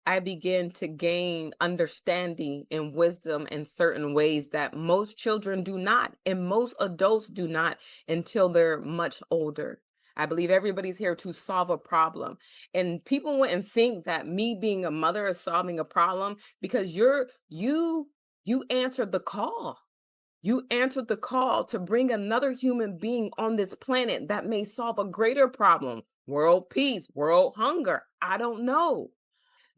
I began to gain understanding and wisdom in certain ways that most children do not, and most adults do not until they're much older. I believe everybody's here to solve a problem. And people wouldn't think that me being a mother is solving a problem because you answered the call. You answered the call to bring another human being on this planet that may solve a greater problem. World peace, world hunger. I don't know.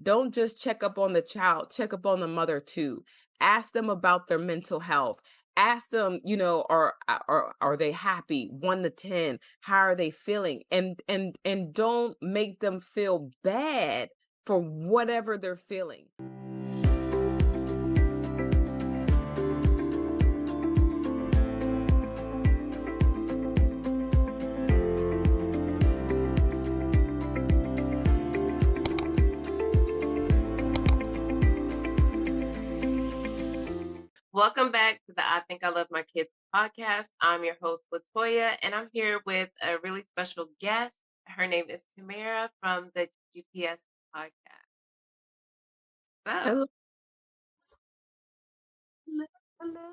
Don't just check up on the child, check up on the mother too. Ask them about their mental health. Ask them, are they happy? 1 to 10. How are they feeling? And don't make them feel bad for whatever they're feeling. Welcome back to the I Think I Love My Kids podcast. I'm your host, Latoya, and I'm here with a really special guest. Her name is Tamara from the GPS podcast. So, Hello. hello. hello. All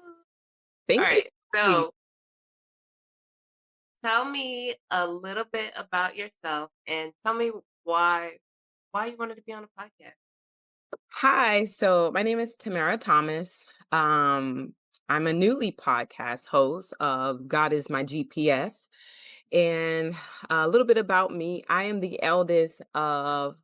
Thank you right. for having me. So, tell me a little bit about yourself and tell me why you wanted to be on a podcast. Hi, so my name is Tamara Thomas. I'm a newly podcast host of God is My GPS. And a little bit about me, I am the eldest of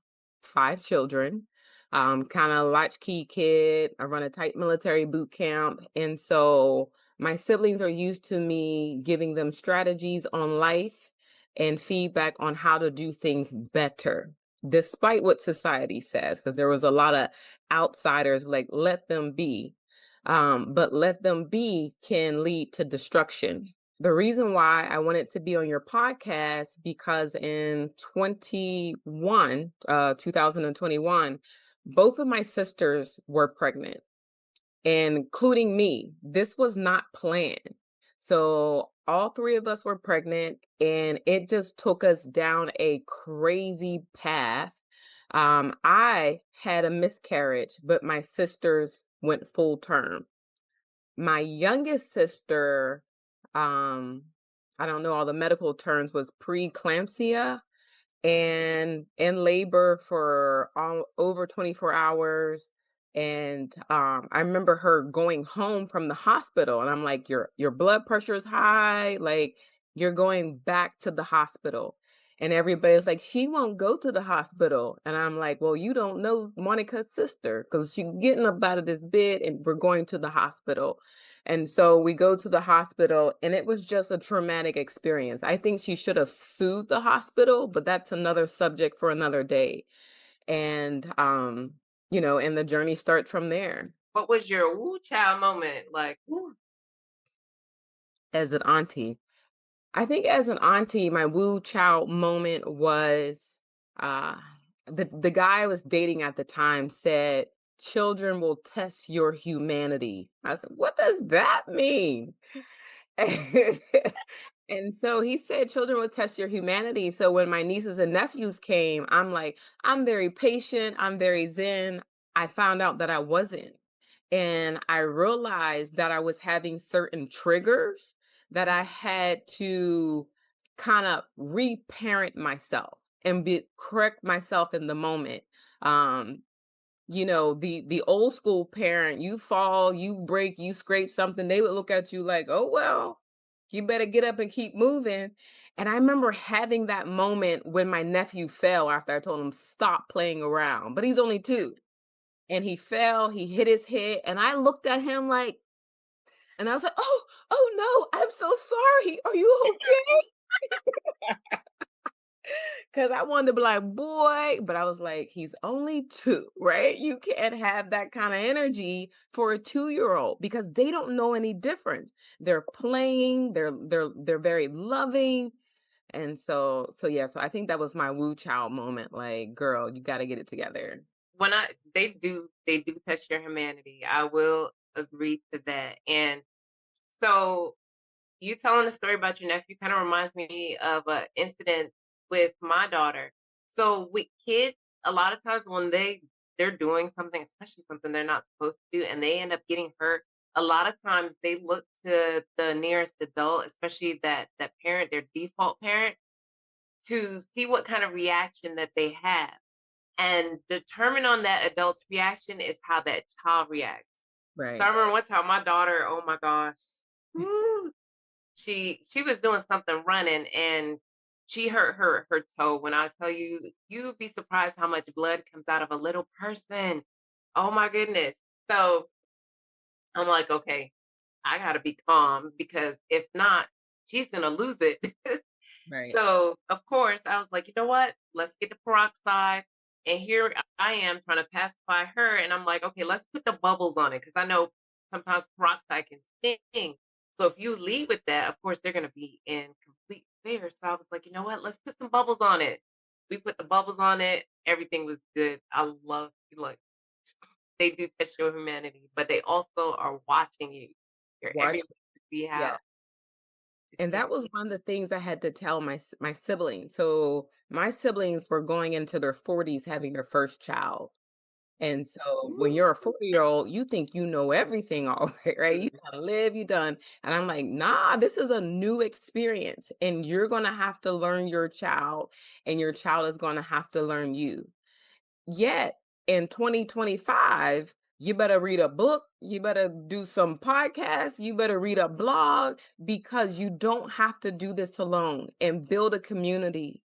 5 children. Kind of latchkey kid. I run a tight military boot camp. And so my siblings are used to me giving them strategies on life and feedback on how to do things better, despite what society says, because there was a lot of outsiders like, let them be. But let them be can lead to destruction. The reason why I wanted to be on your podcast because in 2021, both of my sisters were pregnant, including me. This was not planned. So all three of us were pregnant, and it just took us down a crazy path. I had a miscarriage, but my sisters went full term. My youngest sister, um, I don't know all the medical terms, was preeclampsia and in labor for over 24 hours. And I remember her going home from the hospital, and I'm like, your blood pressure is high, like you're going back to the hospital. And everybody's like, she won't go to the hospital. And I'm like, well, you don't know Monica's sister because she's getting up out of this bed and we're going to the hospital. And so we go to the hospital, and it was just a traumatic experience. I think she should have sued the hospital, but that's another subject for another day. And and the journey starts from there. What was your woo child moment like? Woo. As an auntie, I think as an auntie, my woo child moment was uh the guy I was dating at the time said children will test your humanity. I said, what does that mean? And so he said children would test your humanity. So when my nieces and nephews came, I'm like, I'm very patient, I'm very zen. I found out that I wasn't. And I realized that I was having certain triggers that I had to kind of reparent myself and correct myself in the moment. Um, the old school parent, you fall, you break, you scrape something, they would look at you like, oh well, you better get up and keep moving. And I remember having that moment when my nephew fell after I told him stop playing around, but he's only 2. And he fell, he hit his head, and I looked at him like, and I was like, oh no, I'm so sorry, are you okay? 'Cause I wanted to be like, "Boy," but I was like, "He's only 2, right? You can't have that kinda energy for a 2-year-old because they don't know any difference. They're playing, they're very loving." And so so I think that was my woo child moment, like, "Girl, you gotta get it together." When I they do touch your humanity. I will agree to that. And so you telling the story about your nephew kind of reminds me of an incident with my daughter. So with kids, a lot of times when they're doing something, especially something they're not supposed to do, and they end up getting hurt, a lot of times they look to the nearest adult, especially that parent, their default parent, to see what kind of reaction that they have. And determine on that adult's reaction is how that child reacts. So I Right. remember one time my daughter, oh my gosh, woo, she was doing something running and she hurt her toe. When I tell you, you'd be surprised how much blood comes out of a little person. Oh my goodness. So I'm like, okay, I gotta be calm because if not, she's gonna lose it. Right. So, of course, I was like, "You know what? Let's get the peroxide." And here I am trying to pacify her, and I'm like, "Okay, let's put the bubbles on it because I know sometimes peroxide can sting. So if you leave with that, of course, they're gonna be in complete fear." So I was like, "You know what? Let's put some bubbles on it." We put the bubbles on it. Everything was good. I love look, they do test your humanity, but they also are watching you. You're Watch. everywhere to see Yeah. how to And see how that was one of the things I had to tell my siblings. So my siblings were going into their 40s having their first child. And so when you're a 40-year-old, you think you know everything already, right? You Mhm. done live, you done. And I'm like, nah, this is a new experience. And you're gonna have to learn your child, and your child is gonna have to learn you. Yet in 2025, you better read a book, you better do some podcasts, you better read a blog because you don't have to do this alone and build a community.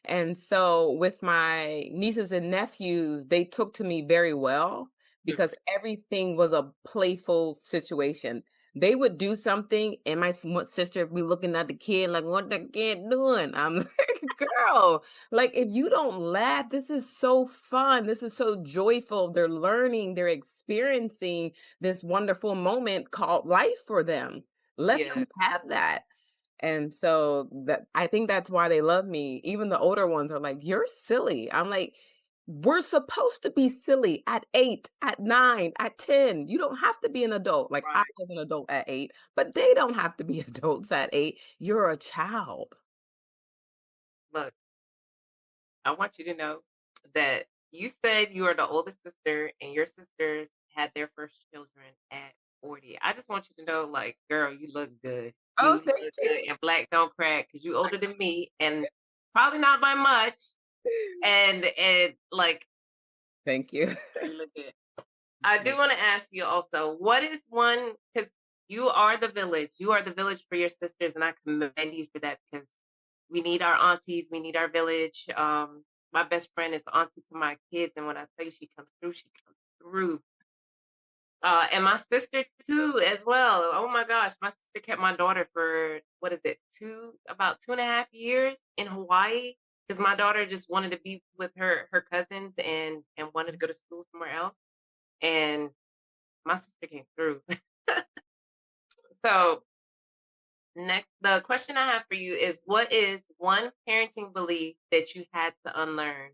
And so with my nieces and nephews, they took to me very well because everything was a playful situation. They would do something, and my sister would be looking at the kid like, "What the kid doing?" I'm like, "Girl, like, if you don't laugh, this is so fun. This is so joyful. They're learning, they're experiencing this wonderful moment called life for them. Let Yeah, them have that." And so that I think that's why they love me. Even the older ones are like, "You're silly." I'm like, we're supposed to be silly at 8, at 9, at 10. You don't have to be an adult. Like I right. was an adult at 8, but they don't have to be adults at 8. You're a child. Look, I want you to know that you said you are the oldest sister and your sisters had their first children at 40. I just want you to know, like, girl, you look good. Oh, You thank look you. good and black don't crack because you older than me and probably not by much. And like Thank you. you look good. I do want to ask you also, what is one because you are the village. You are the village for your sisters, and I commend you for that because we need our aunties, we need our village. My best friend is the auntie to my kids, and when I tell you she comes through, she comes through. And my sister too, as well. Oh my gosh, my sister kept my daughter for what is it, about 2.5 years in Hawaii, because my daughter just wanted to be with her cousins and wanted to go to school somewhere else, and my sister came through. So next, the question I have for you is, what is one parenting belief that you had to unlearn?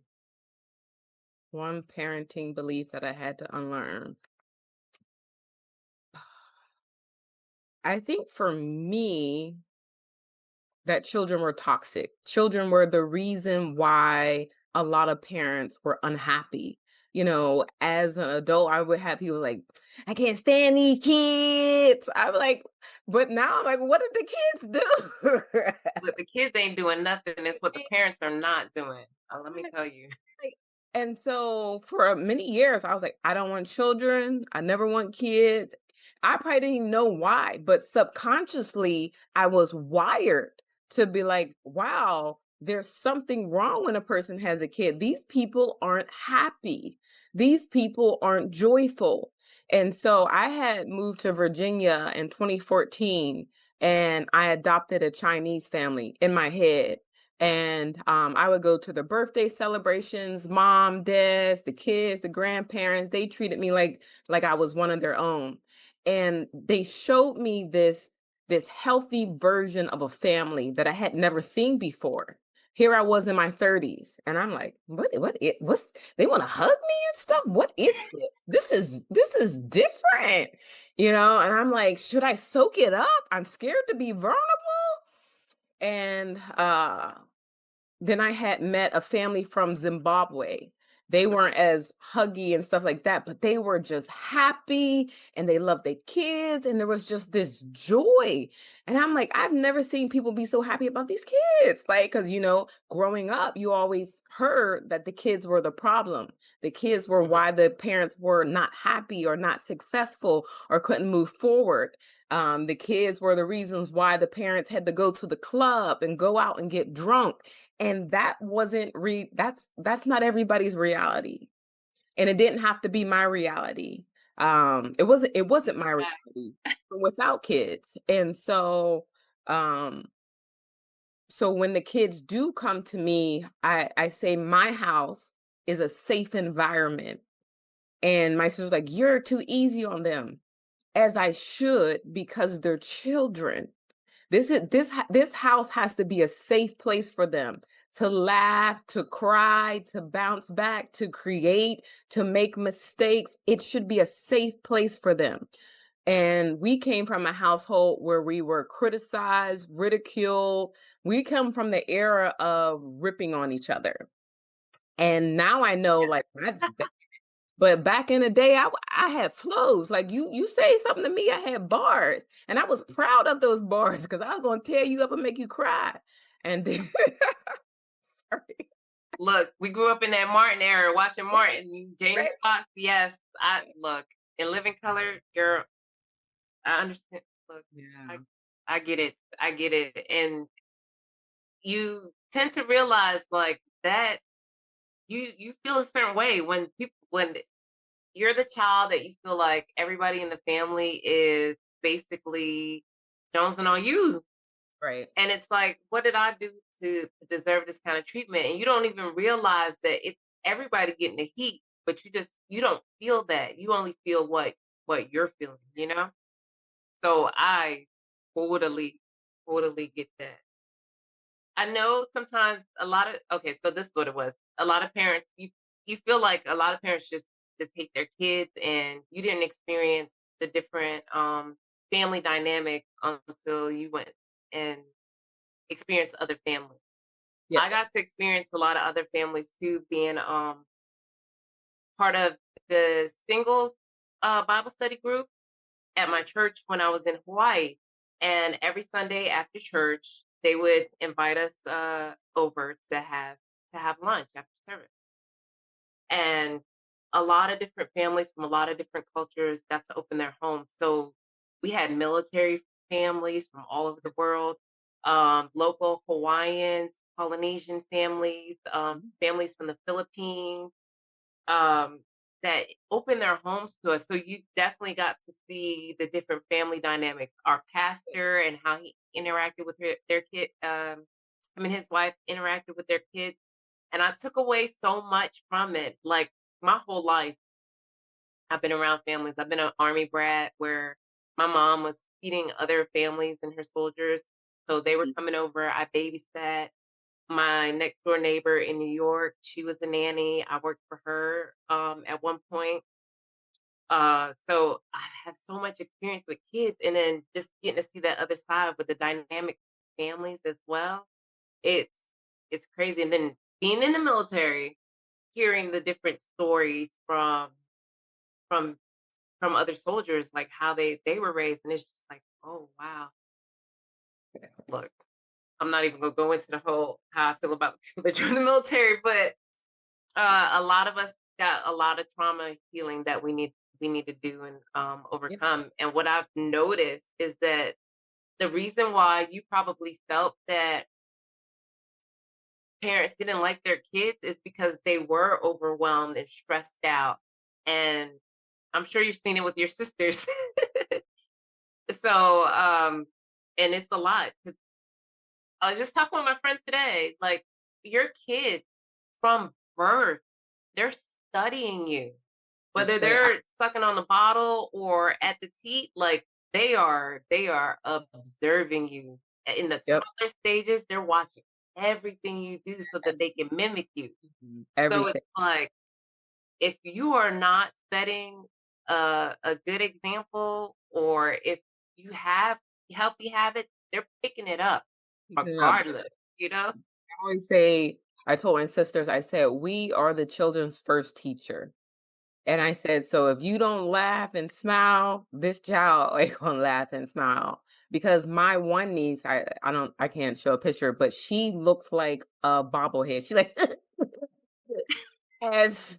One parenting belief that I had to unlearn. I think for me, that children were toxic. Children were the reason why a lot of parents were unhappy. As an adult, I would have people like, "I can't stand these kids." I'm like, but now I'm like, what did the kids do? Look, the kids ain't doing nothing. It's what the parents are not doing. Let me tell you. Like, and so for many years, I was like, I don't want children. I never want kids. I probably didn't even know why, but subconsciously, I was wired to be like, wow, there's something wrong when a person has a kid. These people aren't happy. These people aren't joyful. And so I had moved to Virginia in 2014 and I adopted a Chinese family in my head. And I would go to the birthday celebrations, mom, dads, the kids, the grandparents. They treated me like I was one of their own. And they showed me this healthy version of a family that I had never seen before. Here I was in my 30s, and I'm like, what's they want to hug me and stuff? What is this? This is different, and I'm like, should I soak it up? I'm scared to be vulnerable. And then I had met a family from Zimbabwe. They weren't as huggy and stuff like that, but they were just happy and they loved their kids and there was just this joy. And I'm like, I've never seen people be so happy about these kids. Like, because, growing up, you always heard that the kids were the problem. The kids were Mhm. why the parents were not happy or not successful or couldn't move forward. The kids were the reasons why the parents had to go to the club and go out and get drunk, and that wasn't that's not everybody's reality, and it didn't have to be my reality. It wasn't my Right. reality without kids. And so when the kids do come to me, I say my house is a safe environment. And my sister's like, you're too easy on them, as I should, because they're children. This house has to be a safe place for them to laugh, to cry, to bounce back, to create, to make mistakes. It should be a safe place for them. And we came from a household where we were criticized, ridiculed. We come from the era of ripping on each other. And now I know, like, that's bad. But back in the day, I had flows. Like, you say something to me, I had bars, and I was proud of those bars because I was gonna tear you up and make you cry. And then sorry. Look, we grew up in that Martin era, watching Right, Martin, James right. Fox. Yes, I look in Living Color, girl. I understand. Look, I Yeah, I get it. I get it. And you tend to realize like that you feel a certain way when you're the child that you feel like everybody in the family is basically jonesing on you. right. And it's like, what did I do to deserve this kind of treatment? And you don't even realize that it's everybody getting the heat, but you don't feel that. You only feel what you're feeling, you know? So I totally, totally get that. I know sometimes a lot of okay, so this is what it was. A lot of parents, you feel like a lot of parents just hate their kids, and you didn't experience the different family dynamic until you went and experienced other families. I Yes. got to experience a lot of other families too, being part of the singles Bible study group at my church when I was in Hawaii. And every Sunday after church, they would invite us over to have lunch after service. And a lot of different families from a lot of different cultures got to open their homes. So we had military families from all over the world, local Hawaiians, Polynesian families, Mhm. families from the Philippines, um, that opened their homes to us. So you definitely got to see the different family dynamics. Our pastor and how he interacted with their kid. His wife interacted with their kids, and I took away so much from it. Like my whole life, I've been around families. I've been an army brat where my mom was feeding other families and her soldiers. So they were Mhm. coming over. I babysat my next door neighbor in New York. She was a nanny. I worked for her at one point. So I have so much experience with kids, and then just getting to see that other side with the dynamic families as well. It's it's crazy. And then being in the military, hearing the different stories from from other soldiers, like how they were raised, and it's just like, oh wow, look, I'm not even gonna go into the whole how I feel about the people that join the military, but a lot of us got a lot of trauma healing that we need to do and Yeah. overcome. And what I've noticed is that the reason why you probably felt that parents didn't like their kids is because they were overwhelmed and stressed out. And I'm sure you've seen it with your sisters. So, and it's a lot. 'Cause I was just talking with my friend today. Like your kids from birth, they're studying you. That's Whether right. they're sucking on the bottle or at the teat, like they are observing you. In the Yep. toddler stages, they're watching everything you do so that they can mimic you. So it's Everything. like if you are not setting a good example, or if you have healthy habits, they're picking it up Keeping it up. regardless, you know? I always say, I told my sisters, I said, "We are the children's first teacher." And I said, "So if you don't laugh and smile, this child ain't gonna laugh and smile." Because my one niece, I can't show a picture, but she looks like a bobblehead. She like and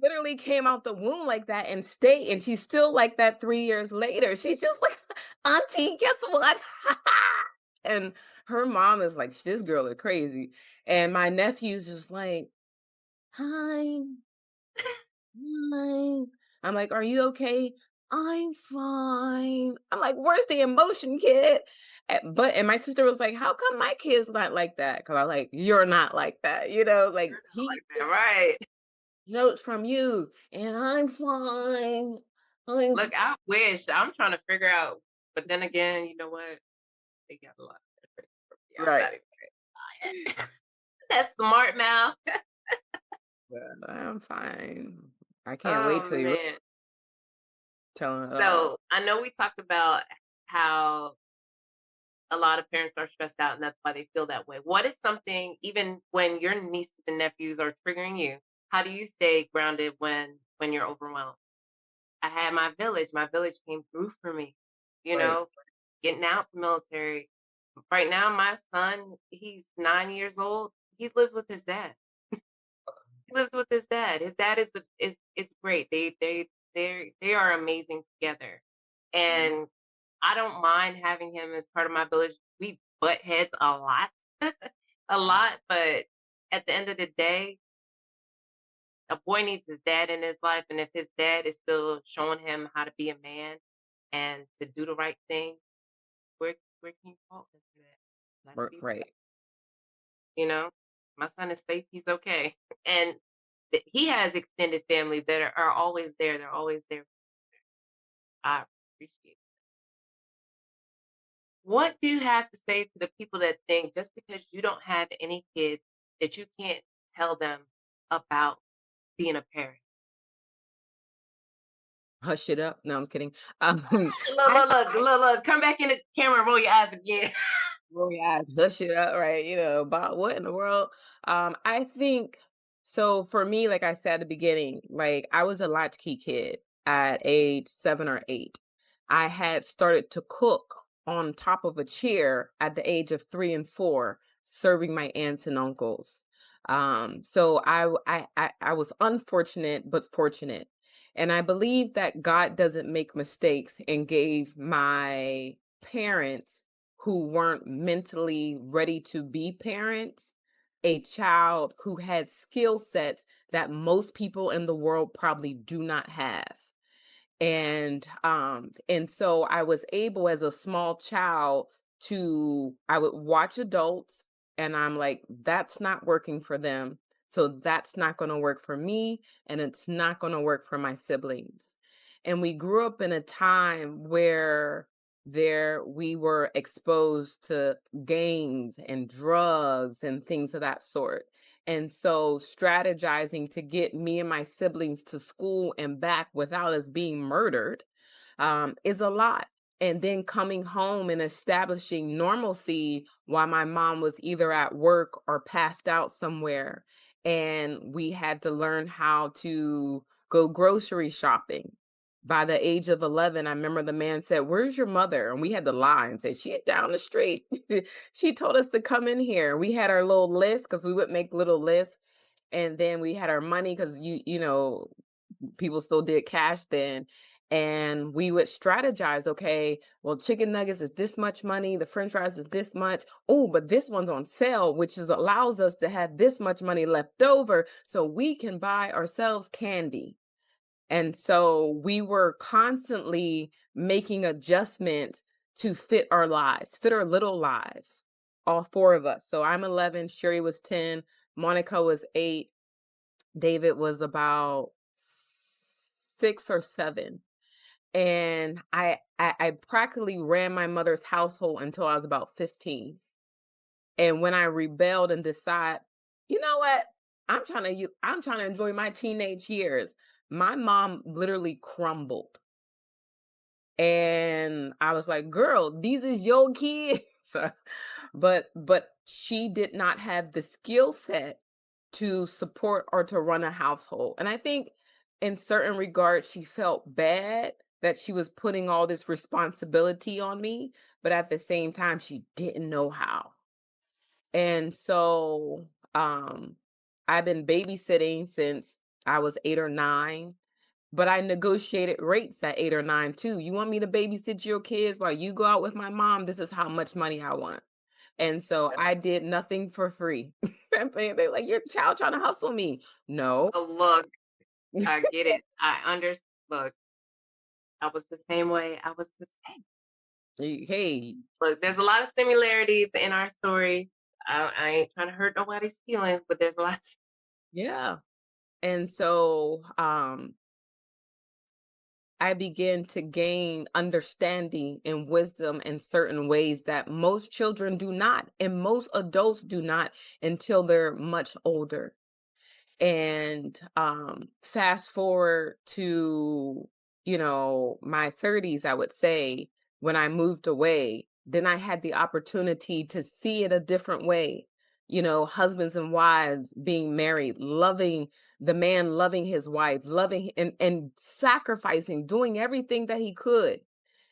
literally came out the womb like that and stayed, and she's still like that 3 years later. She's just like, "Auntie, guess what?" And her mom is like, "This girl is crazy." And my nephew's just like, "Hi, hi." I'm like, "Are you okay?" "I'm fine." I'm like, "Where's the emotion, kid?" And my sister was like, "How come my kid's not like that?" Because I like, "You're not like that," like he Like that, right? notes from you, and I'm fine. I'm Look, I wish. I'm trying to figure out, but then again, you know what? They got a lot of different from me. I'm right. not even gonna lie. That's smart mouth. Yeah, I'm fine. I can't wait Oh till you man. tell it all. So I know we talked about how a lot of parents are stressed out and that's why they feel that way. What is something, even when your nieces and nephews are triggering you, how do you stay grounded when you're overwhelmed? I had my village. My village came through for me, you Right. know, getting out the military. Right now, my son, he's 9 years old. He lives with his dad. He lives with his dad. His dad is it's great. They are amazing together. Mhm. And I don't mind having him as part of my village. We butt heads a lot, a lot, but at the end of the day, a boy needs his dad in his life, and if his dad is still showing him how to be a man and to do the right thing, where can you fault him for that? Let him be the Right. you know? My son is safe, he's okay. And he has extended family that are always there. They're always there. I appreciate What do you have to say to the people that think just because you don't have any kids that you can't tell them about being a parent? Hush it up. No, I'm just kidding. Look, I look, look, look, look, come back in the camera and roll your eyes again. Well, yeah, hush it up, right? About what in the world? I think so for me, like I said at the beginning, like I was a latchkey kid at age 7 or 8. I had started to cook on top of a chair at the age of 3 and 4, serving my aunts and uncles. So I was unfortunate but fortunate. And I believe that God doesn't make mistakes and gave my parents who weren't mentally ready to be parents, a child who had skill sets that most people in the world probably do not have. And so I was able as a small child to I would watch adults and I'm like, that's not working for them. So that's not going to work for me and it's not going to work for my siblings. And we grew up in a time where there we were exposed to gangs and drugs and things of that sort. And so strategizing to get me and my siblings to school and back without us being murdered is a lot. And then coming home and establishing normalcy while my mom was either at work or passed out somewhere. And we had to learn how to go grocery shopping. By the age of 11, I remember the man said, "Where's your mother?" And we had to lie and say, "She's down the street." She told us to come in here. We had our little list because we would make little lists. And then we had our money because people still did cash then. And we would strategize, okay, well, chicken nuggets is this much money, the french fries is this much. Oh, but this one's on sale, which is allows us to have this much money left over so we can buy ourselves candy. And so we were constantly making adjustments to fit our lives, fit our little lives, all four of us. So I'm 11, Sherry was 10, Monica was 8, David was about 6 or 7. And I practically ran my mother's household until I was about 15. And when I rebelled and decide, you know what? I'm trying to enjoy my teenage years. My mom literally crumbled. And I was like, "Girl, these is your kids." But she did not have the skill set to support or to run a household. And I think in certain regards, she felt bad that she was putting all this responsibility on me, but at the same time, she didn't know how. And so I've been babysitting since I was 8 or 9, but I negotiated rates at 8 or 9 too. You want me to babysit your kids while you go out with my mom? This is how much money I want. And so Yeah. I did nothing for free. And they're like, your child trying to hustle me. No. Oh, look, I get it. Look, I was the same way. I was the same. Hey, Look, there's a lot of similarities in our stories. I ain't trying to hurt nobody's feelings, but there's a lot. yeah. And so I began to gain understanding and wisdom in certain ways that most children do not, and most adults do not until they're much older. And fast forward to, my 30s, I would say, when I moved away, then I had the opportunity to see it a different way. Husbands and wives being married, loving the man, loving his wife, loving and sacrificing, doing everything that he could.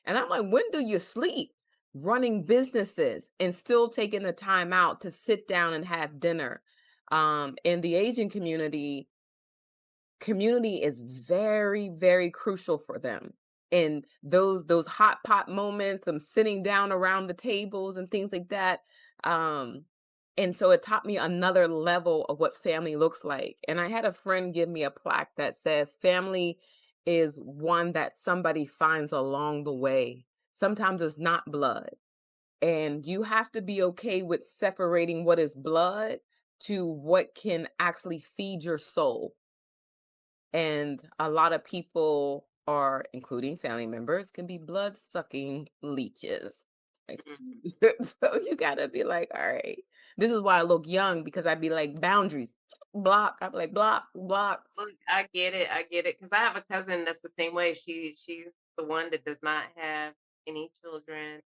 And I'm like, when do you sleep? Running businesses and still taking the time out to sit down and have dinner. In the Asian community is very, very crucial for them. And those hot pot moments, them sitting down around the tables and things like that. Um, and so it taught me another level of what family looks like. And I had a friend give me a plaque that says family is one that somebody finds along the way. Sometimes it's not blood. And you have to be okay with separating what is blood to what can actually feed your soul. And a lot of people are, including family members, can be blood sucking leeches. Like, Mhm. so you gotta be like, all right. This is why I look young because I'd be like boundaries. Block. I'd be like, block, block. Look, I get it. I get it. Because I have a cousin that's the same way. She's the one that does not have any children,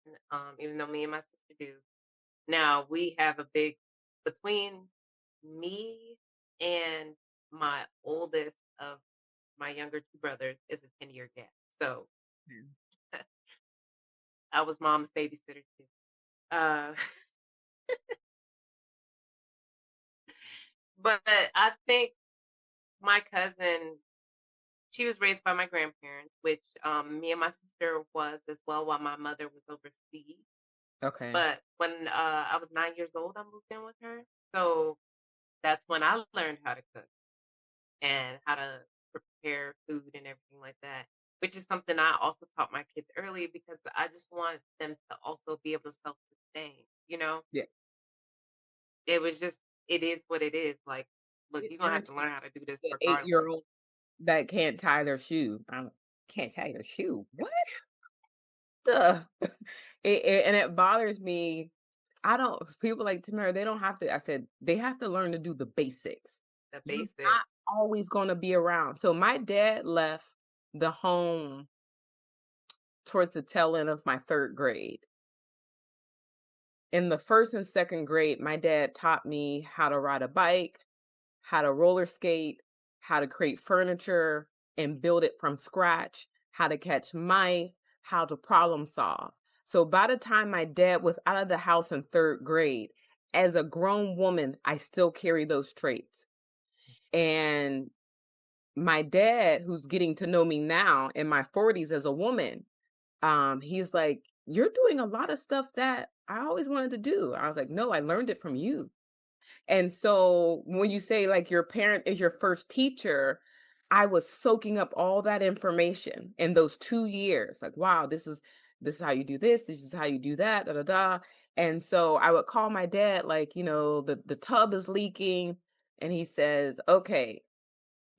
even though me and my sister do. Now we have a big between me and my oldest of my younger two brothers is a 10-year gap. So Mm. I was mom's babysitter too. Uh, but I think my cousin, she was raised by my grandparents, which me and my sister was as well while my mother was overseas. Okay. But when I was 9 years old, I moved in with her. So that's when I learned how to cook and how to prepare food and everything like that, which is something I also taught my kids early because I just want them to also be able to self sustain. Yeah. It was just, it is what it is. Like, look, It you're going to have to irritates learn how to do this the regardless. 8-year-old that can't tie their shoe. Can't tie their shoe. What the? And it bothers me. I don't, people like Tamara, they don't have to, I said, they have to learn to do the basics. The You're basics. not always going to be around. So my dad left the home towards the tail end of my 3rd grade. In the first and second grade, my dad taught me how to ride a bike, how to roller skate, how to create furniture and build it from scratch, how to catch mice, how to problem solve. So by the time my dad was out of the house in 3rd grade, as a grown woman, I still carry those traits. And my dad, who's getting to know me now in my 40s as a woman, he's like, "You're doing a lot of stuff that I always wanted to do." I was like, "No, I learned it from you." And so when you say like your parent is your first teacher, I was soaking up all that information in those 2 years. Like, wow, this is how you do this is how you do that, da da da. And so I would call my dad, like, the tub is leaking, and he says, "Okay,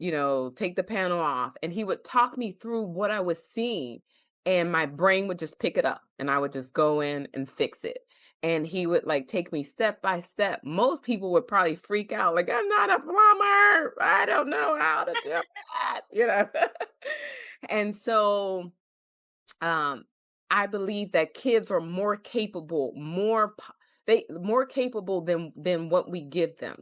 take the panel off." And he would talk me through what I was seeing, and my brain would just pick it up, and I would just go in and fix it. And he would like take me step by step. Most people would probably freak out, like, I'm not a plumber. I don't know how to do that. And so um I believe that kids are more capable, they more capable than what we give them.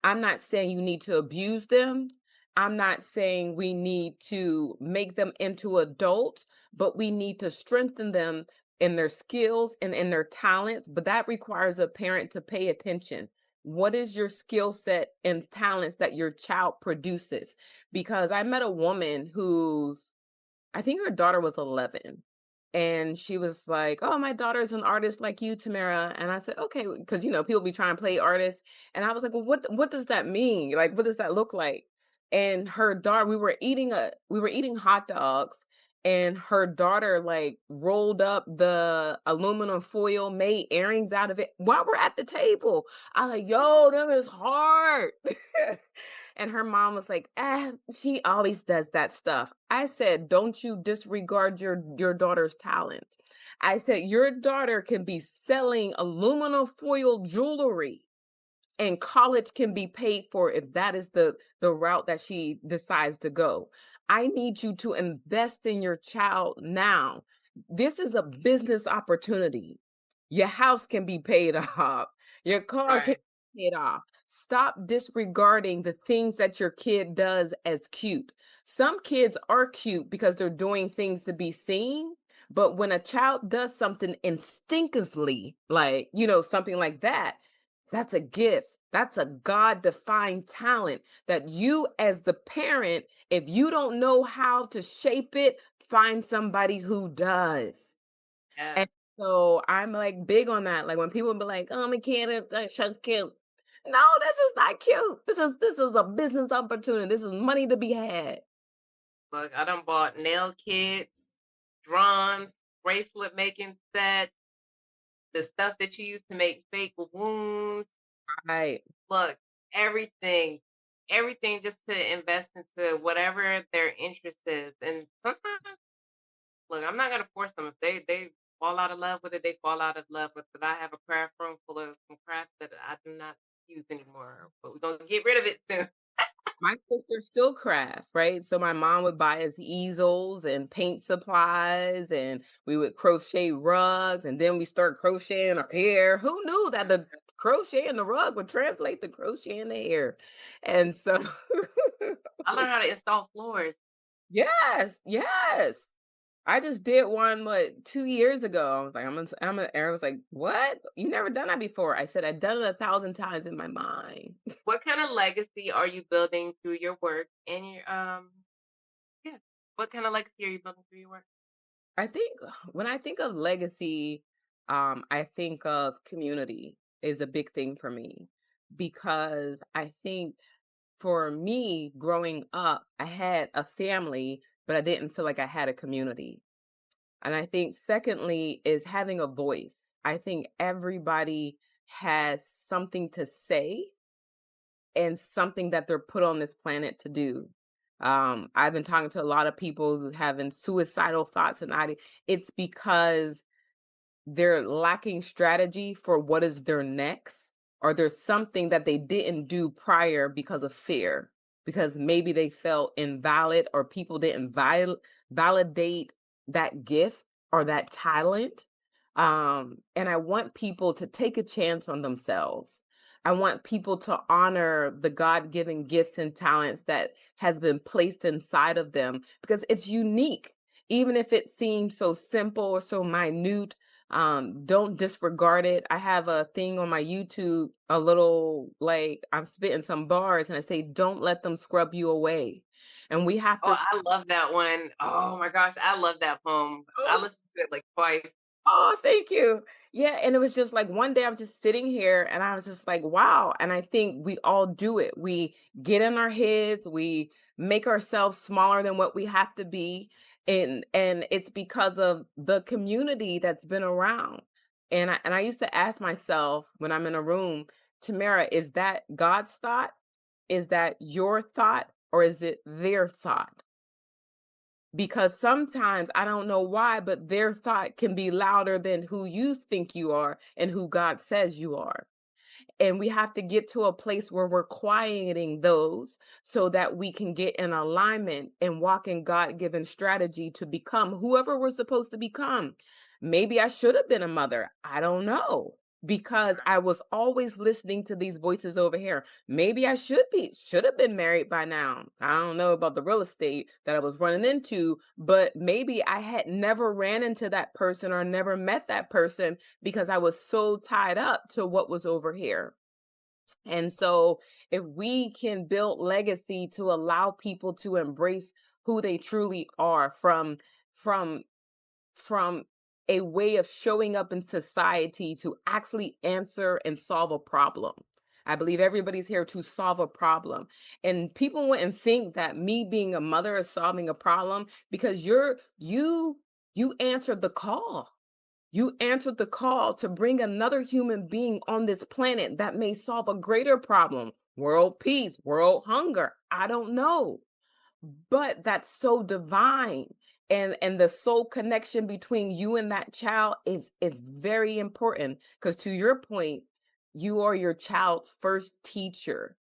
I'm not saying you need to abuse them. I'm not saying we need to make them into adults, but we need to strengthen them in their skills and in their talents. But that requires a parent to pay attention. What is your skill set and talents that your child produces? Because I met a woman who's I think her daughter was 11. And she was like, "Oh, my daughter's an artist like you, Tamara." And I said, "Okay," because people be trying to play artists. And I was like, "Well, what does that mean? Like, what does that look like?" And her daughter, we were eating hot dogs, and her daughter like rolled up the aluminum foil, made earrings out of it while we're at the table. I like, "Yo, that is hard." And her mom was like, "Ah, she always does that stuff." I said, "Don't you disregard your daughter's talent." I said, "Your daughter can be selling aluminum foil jewelry and college can be paid for if that is the route that she decides to go. I need you to invest in your child now. This is a business opportunity. Your house can be paid off. Your car can Right. be paid off. Stop disregarding the things that your kid does as cute. Some kids are cute because they're doing things to be seen, but when a child does something instinctively, like, something like that, that's a gift. That's a God-defined talent that you, as the parent, if you don't know how to shape it, find somebody who does. Yes. And so I'm like big on that. Like when people be like, "Oh, my kid is so cute." No, this is not cute. This is a business opportunity. This is money to be had. Look, I done bought nail kits, drums, bracelet making sets, the stuff that you use to make fake wounds. Right. Look, everything, everything just to invest into whatever their interest is. And sometimes, look, I'm not gonna force them. If they fall out of love with it, they fall out of love with it. I have a craft room full of some crafts that I do not use anymore, but we're gonna get rid of it soon. My sister still crafts, right? So my mom would buy us easels and paint supplies, and we would crochet rugs, and then we start crocheting our hair. Who knew that the crochet in the rug would translate to crochet in the hair? And so, I learned how to install floors. yes, yes. I just did one, what, 2 years ago. I was like, I was like, what? You never done that before? I said, I've done it 1,000 times in my mind. What kind of legacy are you building through your work and your yeah. What kind of legacy are you building through your work? I think when I think of legacy, I think of community is a big thing for me because I think for me growing up, I had a family, but I didn't feel like I had a community. And I think secondly is having a voice. I think everybody has something to say and something that they're put on this planet to do. I've been talking to a lot of people who having suicidal thoughts and it's because they're lacking strategy for what is their next, or there's something that they didn't do prior because of fear, because maybe they felt invalid or people didn't validate that gift or that talent. And I want people to take a chance on themselves. I want people to honor the God-given gifts and talents that has been placed inside of them because it's unique. Even if it seems so simple or so minute, don't disregard it. I have a thing on my YouTube, a little like I'm spitting some bars, and I say, "Don't let them scrub you away." And we have Oh, to. I love that one. Oh my gosh, I love that poem. I Oh, listened to it like twice. oh, thank you. Yeah, and it was just like one day I'm just sitting here and I was just like, wow. And I think we all do it. We get in our heads, we make ourselves smaller than what we have to be. And it's because of the community that's been around. And I used to ask myself when I'm in a room, Tamara, is that God's thought? Is that your thought? Or is it their thought? Because sometimes I don't know why, but their thought can be louder than who you think you are and who God says you are. And we have to get to a place where we're quieting those so that we can get in alignment and walk in God given strategy to become whoever we're supposed to become. Maybe I should have been a mother. I don't know. because I was always listening to these voices over here. Maybe I should have been married by now. I don't know about the real estate that I was running into, but maybe I had never ran into that person or never met that person because I was so tied up to what was over here. And so if we can build legacy to allow people to embrace who they truly are from from a way of showing up in society to actually answer and solve a problem. I believe everybody's here to solve a problem. And people wouldn't think that me being a mother is solving a problem because you answered the call. You answered the call to bring another human being on this planet that may solve a greater problem, world peace, world hunger. I don't know, but that's so divine. And the soul connection between you and that child is very important because to your point, you are your child's first teacher,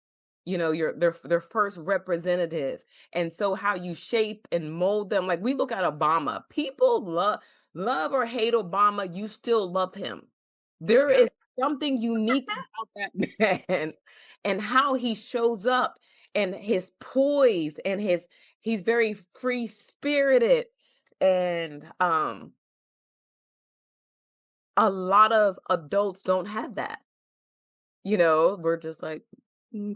you know, your their first representative. And so how you shape and mold them, like we look at Obama, people love or hate Obama, you still love him. There Yep. is something unique about that man and how he shows up and his poise and his he's very free spirited. And a lot of adults don't have that. You know, we're just like,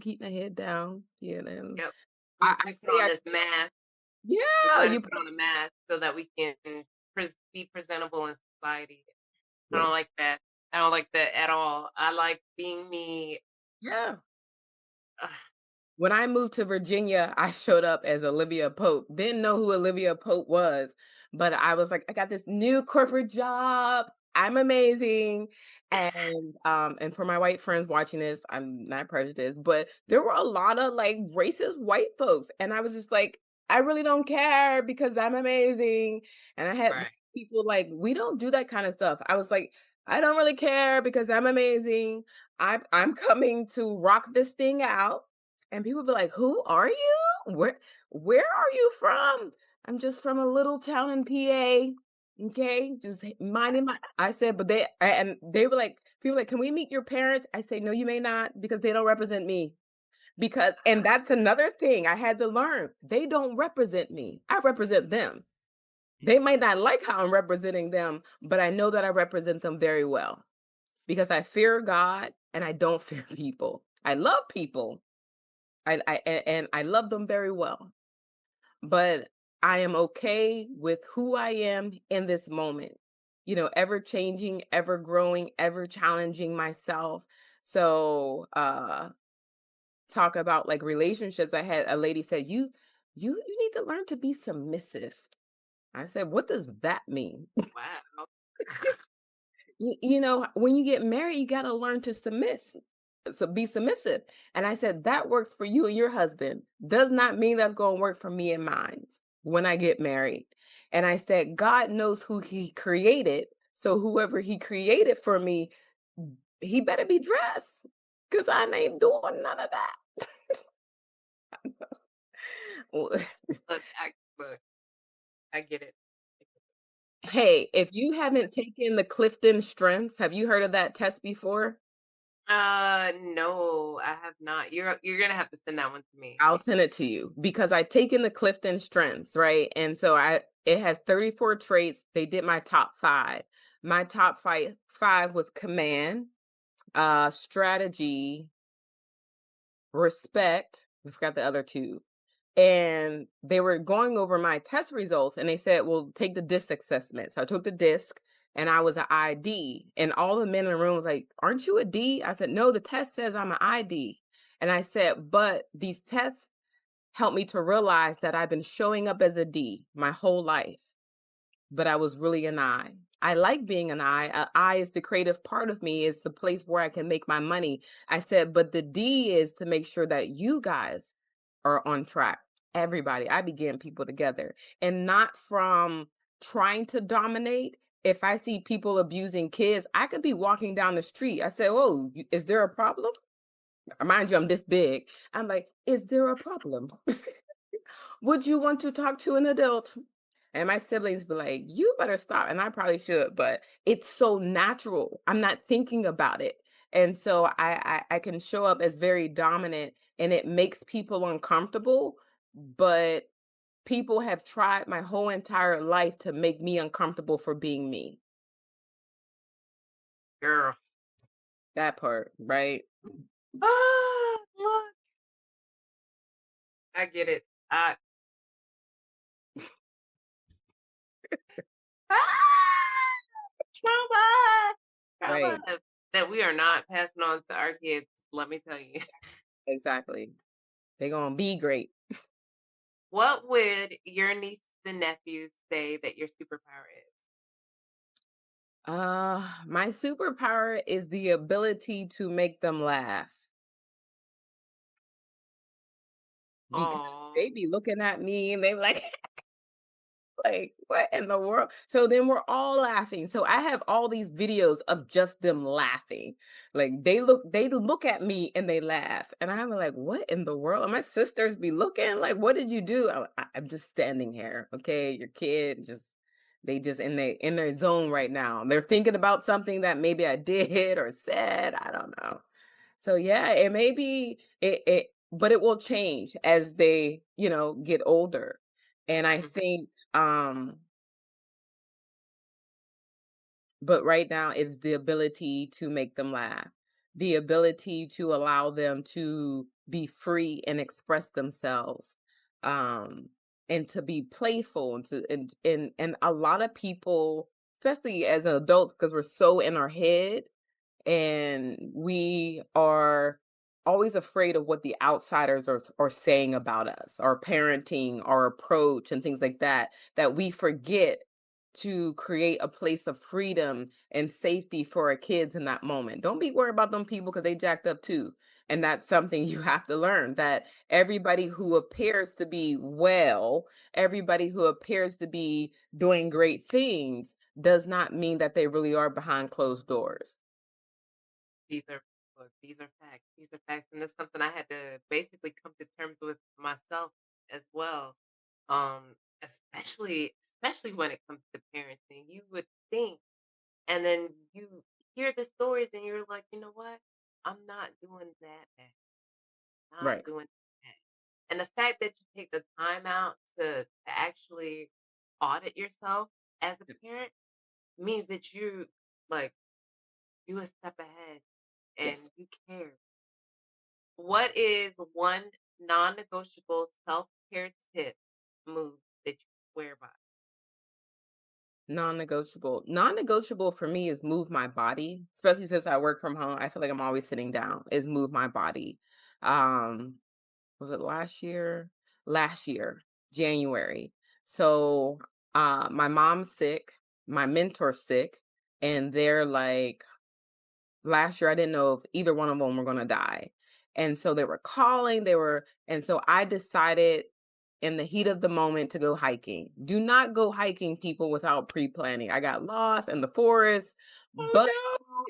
keep my head down. Yeah, and Yep. I We put say on I this mask. We yeah, try to you put on a mask so that we can be presentable in society. I yeah, don't like that. I don't like that at all. I like being me. yeah. Ugh, When I moved to Virginia, I showed up as Olivia Pope. Didn't know who Olivia Pope was, but I was like, I got this new corporate job. I'm amazing. And for my white friends watching this, I'm not prejudiced, but there were a lot of like racist white folks. And I was just like, I really don't care because I'm amazing. And I had right. people like, we don't do that kind of stuff. I was like, I don't really care because I'm amazing. I'm coming to rock this thing out and people be like, "Who are you? Where are you from?" I'm just from a little town in PA. Okay, just minding my. I said, but and they were like, people were like, "Can we meet your parents?" I say, "No, you may not because they don't represent me." Because and that's another thing I had to learn. They don't represent me. I represent them. They might not like how I'm representing them, but I know that I represent them very well because I fear God and I don't fear people. I love people, and I love them very well, but I am okay with who I am in this moment. You know, ever changing, ever growing, ever challenging myself. So, talk about like relationships. I had a lady said, You need to learn to be submissive." I said, "What does that mean?" Wow. You know, when you get married, you got to learn to be submissive. And I said, that works for you and your husband. Does not mean that's going to work for me and mine when I get married. And I said, God knows who he created. So whoever he created for me, he better be dressed because I ain't doing none of that. Well, Look, I get it. hey, if you haven't taken the Clifton Strengths, have you heard of that test before? No, I have not. You're gonna have to send that one to me. I'll send it to you because I taken the Clifton Strengths, right? And so I it has 34 traits. They did my top 5. My top five was command, strategy, respect. I forgot the other 2. And they were going over my test results and they said, "Well, take the DISC assessment." So I took the DISC and I was an ID. And all the men in the room was like, "Aren't you a D?" I said, "No, the test says I'm an ID." And I said, "But these tests helped me to realize that I've been showing up as a D my whole life, but I was really an I. I like being an I. I is the creative part of me, is the place where I can make my money." I said, "But the D is to make sure that you guys are on track. Everybody." I began people together and not from trying to dominate. If I see people abusing kids, I could be walking down the street. I say, "Oh, is there a problem?" Mind you, I'm this big. I'm like, "Is there a problem? Would you want to talk to an adult?" And my siblings be like, "You better stop." And I probably should, but it's so natural. I'm not thinking about it. And so I can show up as very dominant and it makes people uncomfortable, but people have tried my whole entire life to make me uncomfortable for being me. Girl. That part, right? Ah, look, I get it. I ah, trauma, trauma Right. that we are not passing on to our kids. Let me tell you. Exactly. They're gonna be great. What would your nieces and nephews say that your superpower is? My superpower is the ability to make them laugh because Oh, they be looking at me and they be like, like, what in the world? So then we're all laughing. So I have all these videos of just them laughing. Like they look at me and they laugh. And I'm like, what in the world? And my sisters be looking like, what did you do? I'm just standing here. Okay. Your kid just they just in their zone right now. They're thinking about something that maybe I did or said. I don't know. So yeah, it may be it but it will change as they, get older. And I mhm, think but right now it's the ability to make them laugh, the ability to allow them to be free and express themselves, um, and to be playful and a lot of people, especially as an adult, because we're so in our head and we are always afraid of what the outsiders are saying about us, our parenting, our approach, and things like that, that we forget to create a place of freedom and safety for our kids in that moment. Don't be worried about them people because they jacked up too. And that's something you have to learn, that everybody who appears to be well, everybody who appears to be doing great things, does not mean that they really are behind closed doors. these are look, these are facts. These are facts, and it's something I had to basically come to terms with myself as well. Um, especially when it comes to parenting, you would think, and then you hear the stories, and you're like, you know what? I'm not doing that bad. Not Right. doing that. And the fact that you take the time out to actually audit yourself as a parent means that you like you a step ahead Yes. and you care. What is one non-negotiable self-care tip move that you swear by? Non-negotiable. Non-negotiable for me is move my body, especially since I work from home. I feel like I'm always sitting down, is move my body. Um, was it last year? Last year, January. So my mom's sick, my mentor's sick, and they're like, last year, I didn't know if either one of them were gonna die. And so they were calling, and so I decided in the heat of the moment to go hiking. Do not go hiking, people, without pre-planning. I got lost in the forest, Oh but no.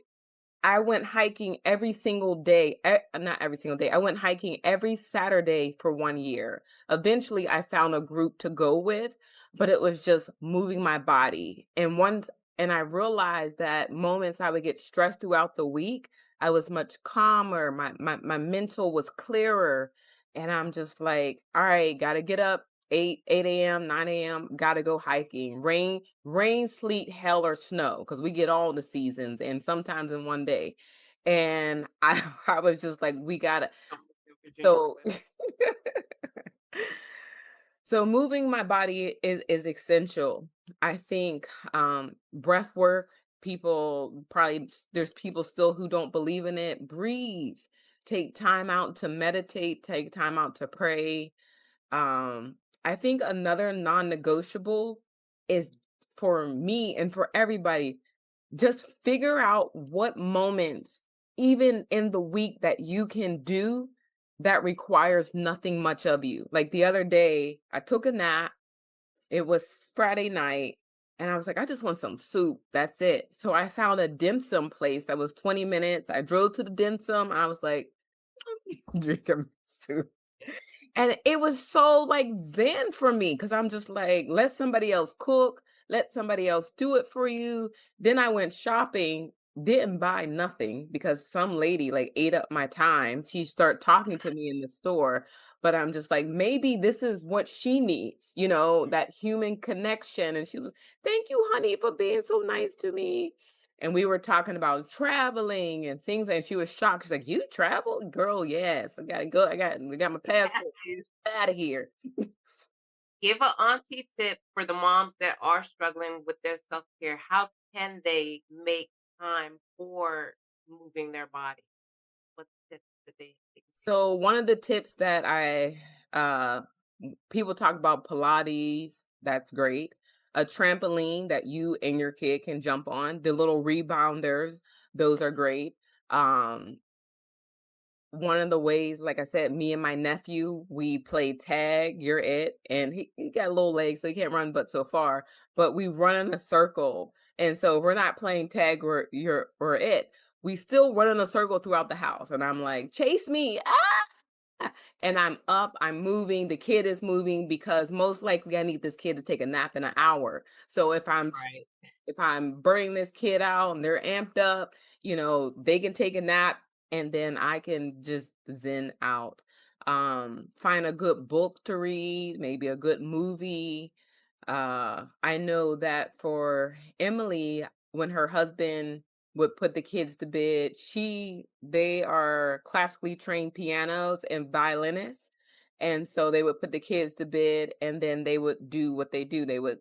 I went hiking every single day. Not every single day. I went hiking every Saturday for 1 year. Eventually, I found a group to go with, but it was just moving my body. And I realized that moments I would get stressed throughout the week, I was much calmer. My mental was clearer. And I'm just like, all right, gotta get up 8 a.m., 9 a.m., gotta go hiking. Rain, sleet, hail, or snow, because we get all the seasons and sometimes in one day. And I was just like, we gotta I'm in Virginia so weather. so moving my body is essential. I think breath work, people probably there's people still who don't believe in it. Breathe. Take time out to meditate, take time out to pray. I think another non-negotiable is, for me and for everybody, just figure out what moments, even in the week, that you can do that requires nothing much of you. Like the other day, I took a nap. It was Friday night, and I was like, I just want some soup. That's it. So I found a dim sum place that was 20 minutes. I drove to the dim sum. I was like, drinking soup. And it was so, like, zen for me because 'cause I'm just like, "Let somebody else cook, let somebody else do it for you." Then I went shopping, didn't buy nothing because some lady, like, ate up my time. She started talking to me in the store, but I'm just like, "Maybe this is what she needs," that human connection, and she was, "Thank you, honey, for being so nice to me." And we were talking about traveling and things, and she was shocked. She's like, "You travel? Girl, yes. I gotta go. We got my passport. Out of here." Give a auntie tip for the moms that are struggling with their self-care. How can they make time for moving their body? What tips that they can take? So one of the tips that people talk about Pilates, that's great. A trampoline that you and your kid can jump on, the little rebounders, those are great. Um, One of the ways, like I said, me and my nephew, we play tag, you're it, and he got a little leg, so he can't run but so far, but we run in a circle. And so we're not playing tag or it. We still run in a circle throughout the house. And I'm like, chase me. And I'm up, I'm moving, the kid is moving because most likely I need this kid to take a nap in an hour. So Right. if I'm burning this kid out and they're amped up, they can take a nap and then I can just zen out. Find a good book to read, maybe a good movie. I know that for Emily, when her husband would put the kids to bed, they are classically trained pianos and violinists. And so they would put the kids to bed and then they would do what they do. They would,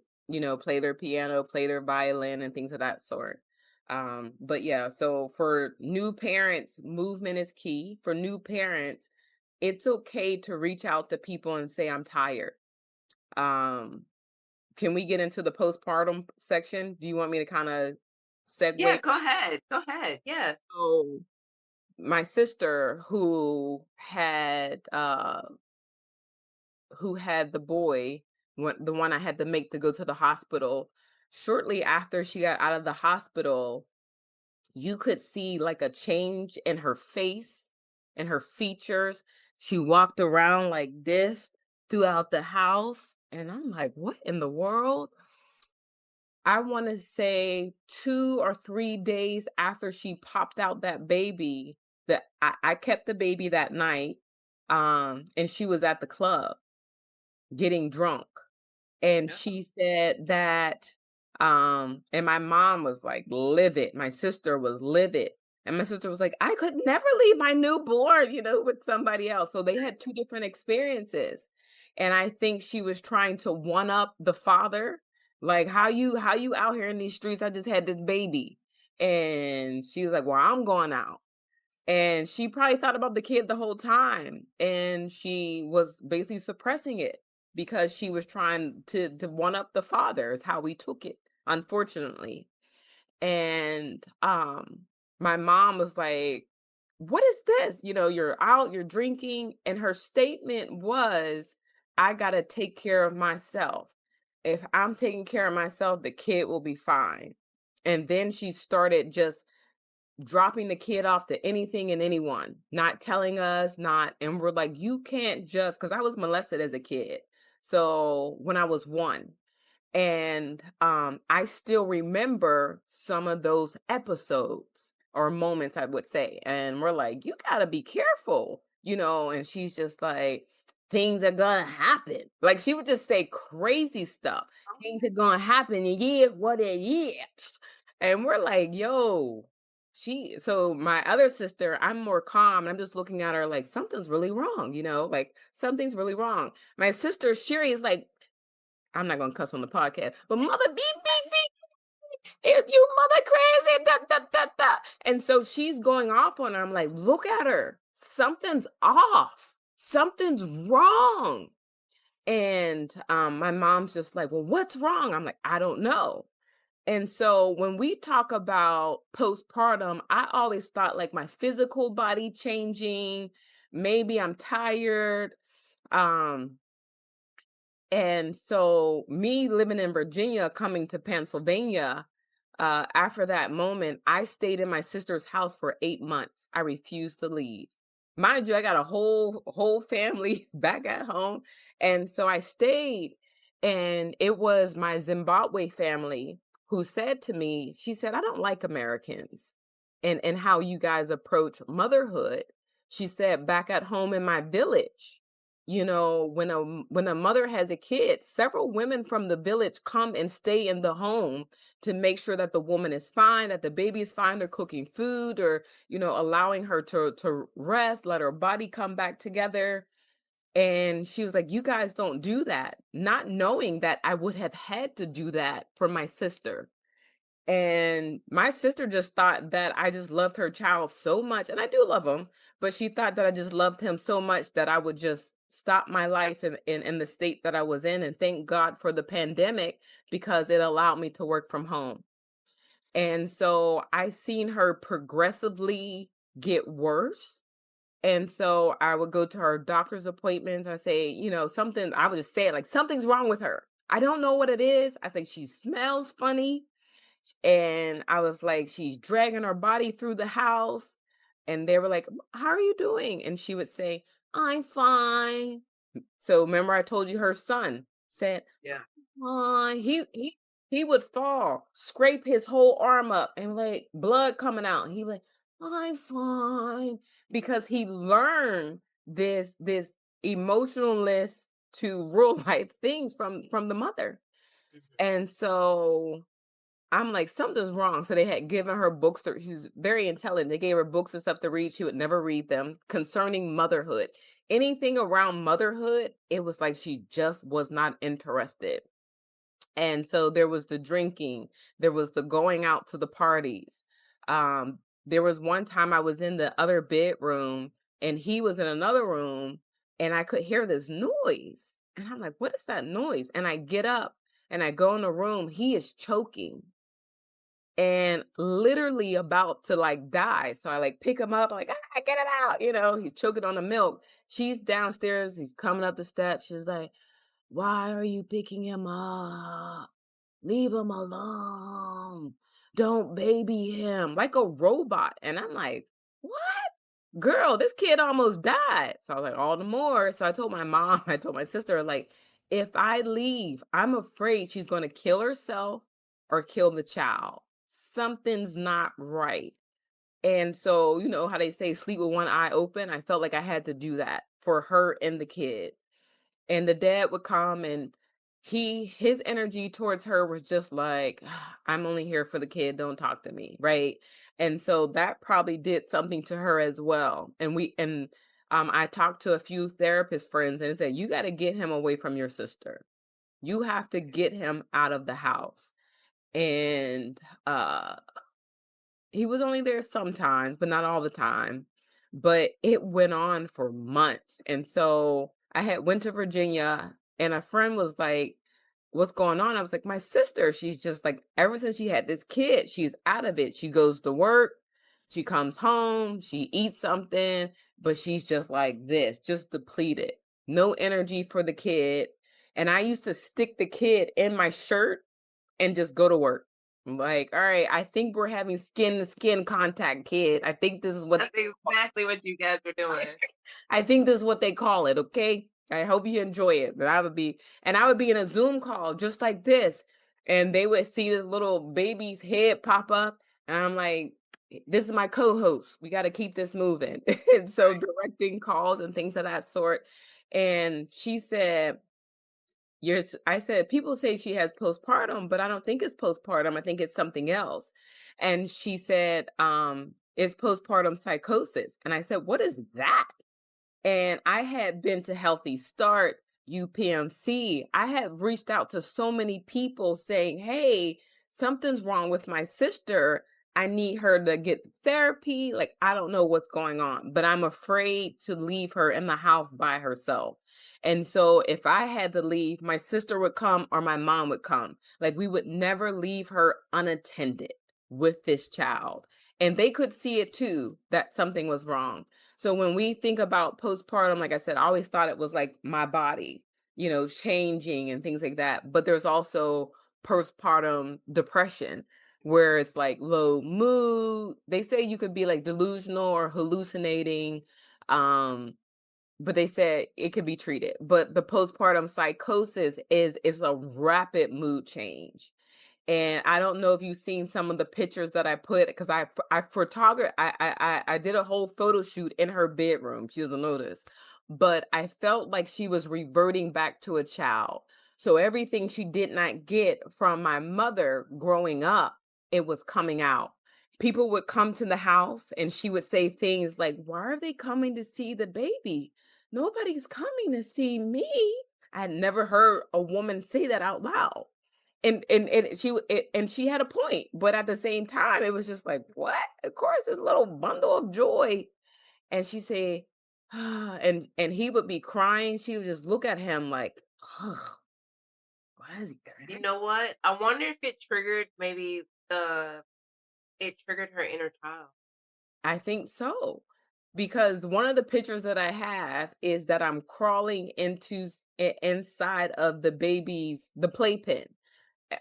play their piano, play their violin and things of that sort. But yeah, so for new parents, movement is key. For new parents, it's okay to reach out to people and say, I'm tired. Um, can we get into the postpartum section? Do you want me to kinda Yeah, segue? go ahead. Go ahead. Yes. So, my sister who had the boy, the one I had to make to go to the hospital, shortly after she got out of the hospital, you could see, like, a change in her face and her features. She walked around like this throughout the house, and I'm like, "What in the world?" I wanna say 2 or 3 days after she popped out that baby, that I kept the baby that night, and she was at the club getting drunk. And Yeah. she said that, and my mom was, like, livid, my sister was livid, and my sister was like, "I could never leave my newborn, with somebody else." So they had 2 different experiences, and I think she was trying to one up the father, like, "How you out here in these streets? I just had this baby." And she was like, "Well, I'm going out." And she probably thought about the kid the whole time, and she was basically suppressing it because she was trying to one up the father is how we took it, unfortunately. And my mom was like, "What is this? You're out, you're drinking." And her statement was, "I got to take care of myself. If I'm taking care of myself, the kid will be fine." And then she started just dropping the kid off to anything and anyone, not telling us, not, and we're like, "You can't just," because I was molested as a kid. So when I was 1, and I still remember some of those episodes or moments, I would say. And we're like, "You gotta be careful," and she's just like, "Things are gonna happen." Like she would just say crazy stuff. "Things are gonna happen, and yeah, what it is." And we're like, "Yo." So my other sister, I'm more calm. And I'm just looking at her like something's really wrong, like something's really wrong. My sister Sherry is like, I'm not gonna cuss on the podcast, but mother beep beep beep, is you mother crazy, da da da da. And so she's going off on her. I'm like, look at her, something's off, something's wrong. And my mom's just like, well, what's wrong? I'm like, I don't know. And so when we talk about postpartum, I always thought like my physical body changing, maybe I'm tired. Um, and so, me living in Virginia, coming to Pennsylvania, after that moment, I stayed in my sister's house for 8 months. I refused to leave. Mind you, I got a whole family back at home, and so I stayed, and it was my Zimbabwe family who said to me, she said, "I don't like Americans and how you guys approach motherhood." She said, "Back at home in my village, when a mother has a kid, several women from the village come and stay in the home to make sure that the woman is fine, that the baby is fine, they're cooking food or allowing her to rest, let her body come back together." And she was like, "You guys don't do that," not knowing that I would have had to do that for my sister. And my sister just thought that I just loved her child so much, and I do love him, but she thought that I just loved him so much that I would just stop my life in the state that I was in. And thank God for the pandemic because it allowed me to work from home. And so I seen her progressively get worse. And so I would go to her doctor's appointments. I say, something, I would just say it like, something's wrong with her. I don't know what it is. I think she smells funny. And I was like, she's dragging her body through the house. And they were like, "How are you doing?" And she would say, "I'm fine." So remember I told you her son said, Yeah. he would fall, scrape his whole arm up and like blood coming out. He like, "I'm fine," because he learned this emotionalness to real life things from the mother. Mhm. And so I'm like, something's wrong. So they had given her books she's very intelligent. They gave her books and stuff to read. She would never read them concerning motherhood. Anything around motherhood, it was like she just was not interested. And so there was the drinking, there was the going out to the parties. There was one time I was in the other bedroom and he was in another room and I could hear this noise. And I'm like, what is that noise? And I get up and I go in the room. He is choking and literally about to like die. So I like pick him up, like, get him out. He's choking on the milk. She's downstairs, he's coming up the steps. She's like, "Why are you picking him up? Leave him alone. Don't baby him," like a robot. And I'm like, "What? Girl, this kid almost died." So I was like, all the more. So I told my mom, I told my sister, like, if I leave, I'm afraid she's going to kill herself or kill the child. Something's not right. And so, you know how they say sleep with one eye open? I felt like I had to do that for her and the kid. And the dad would come and his energy towards her was just like, "I'm only here for the kid, don't talk to me," right? And so that probably did something to her as well. And I talked to a few therapist friends and said, "You got to get him away from your sister. You have to get him out of the house." And uh he was only there sometimes, but not all the time. But it went on for months. And so I had went to Virginia and a friend was like, "What's going on?" I was like, "My sister, she's just like ever since she had this kid, she's out of it. She goes to work, she comes home, she eats something, but she's just like this, just depleted. No energy for the kid." And I used to stick the kid in my shirt and just go to work. I'm like, "All right, I think we're having skin to skin contact, kid. I think this is what That's exactly what you guys were doing. I think this is what they call it, okay? I hope you enjoy it." But I would be in a Zoom call just like this, and they would see this little baby's head pop up, and I'm like, "This is my co-host. We got to keep this moving." And so Right. directing calls and things of that sort. And she said, I said, "People say she has postpartum, but I don't think it's postpartum. I think it's something else." And she said, "It's postpartum psychosis." And I said, "What is that?" And I had been to Healthy Start, UPMC. I have reached out to so many people saying, "Hey, something's wrong with my sister. I need her to get therapy. Like, I don't know what's going on, but I'm afraid to leave her in the house by herself." And so if I had to leave, my sister would come or my mom would come. Like, we would never leave her unattended with this child. And they could see it too, that something was wrong. So when we think about postpartum, like I said, I always thought it was like my body, changing and things like that. But there's also postpartum depression where it's like low mood. They say you could be like delusional or hallucinating. Um, but they said it could be treated. But the postpartum psychosis is a rapid mood change. And I don't know if you've seen some of the pictures that I put because I did a whole photo shoot in her bedroom. She doesn't know this, but I felt like she was reverting back to a child. So everything she did not get from my mother growing up, it was coming out. People would come to the house and she would say things like, "Why are they coming to see the baby? Nobody's coming to see me." I had never heard a woman say that out loud. And she had a point, but at the same time, it was just like, "What?" Of course, this little bundle of joy. And she said, "Ah," and he would be crying. She would just look at him like, "Ugh, why is he You crying?" know what? I wonder if it triggered it triggered her inner child. I think so. Because one of the pictures that I have is that I'm crawling inside of the playpen.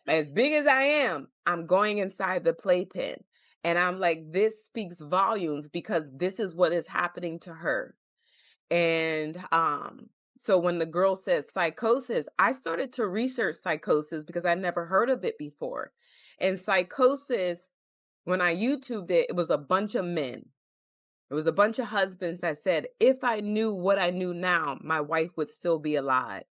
As big as I am, I'm going inside the playpen. And I'm like, this speaks volumes because this is what is happening to her. And so when the girl said psychosis, I started to research psychosis because I never heard of it before. And psychosis, when I YouTubed it, it was a bunch of men. It was a bunch of husbands that said, if I knew what I knew now, my wife would still be alive.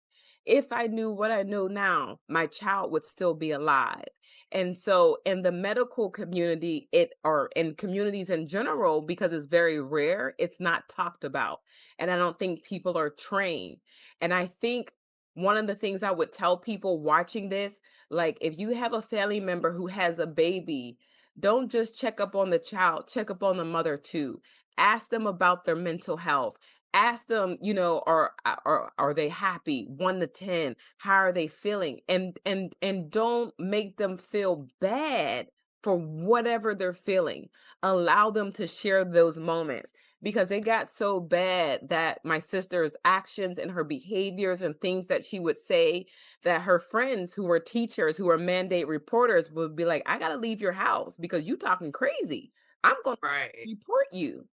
If I knew what I know now, my child would still be alive. And so in the medical community, or in communities in general, because it's very rare, it's not talked about. And I don't think people are trained. And I think one of the things I would tell people watching this, like if you have a family member who has a baby, don't just check up on the child, check up on the mother too. Ask them about their mental health. Ask them, are they happy? 1 to 10. How are they feeling? And don't make them feel bad for whatever they're feeling. Allow them to share those moments because they got so bad that my sister's actions and her behaviors and things that she would say, that her friends who were teachers, who were mandate reporters, would be like, "I got to leave your house because you talking crazy. I'm going Right. to report you."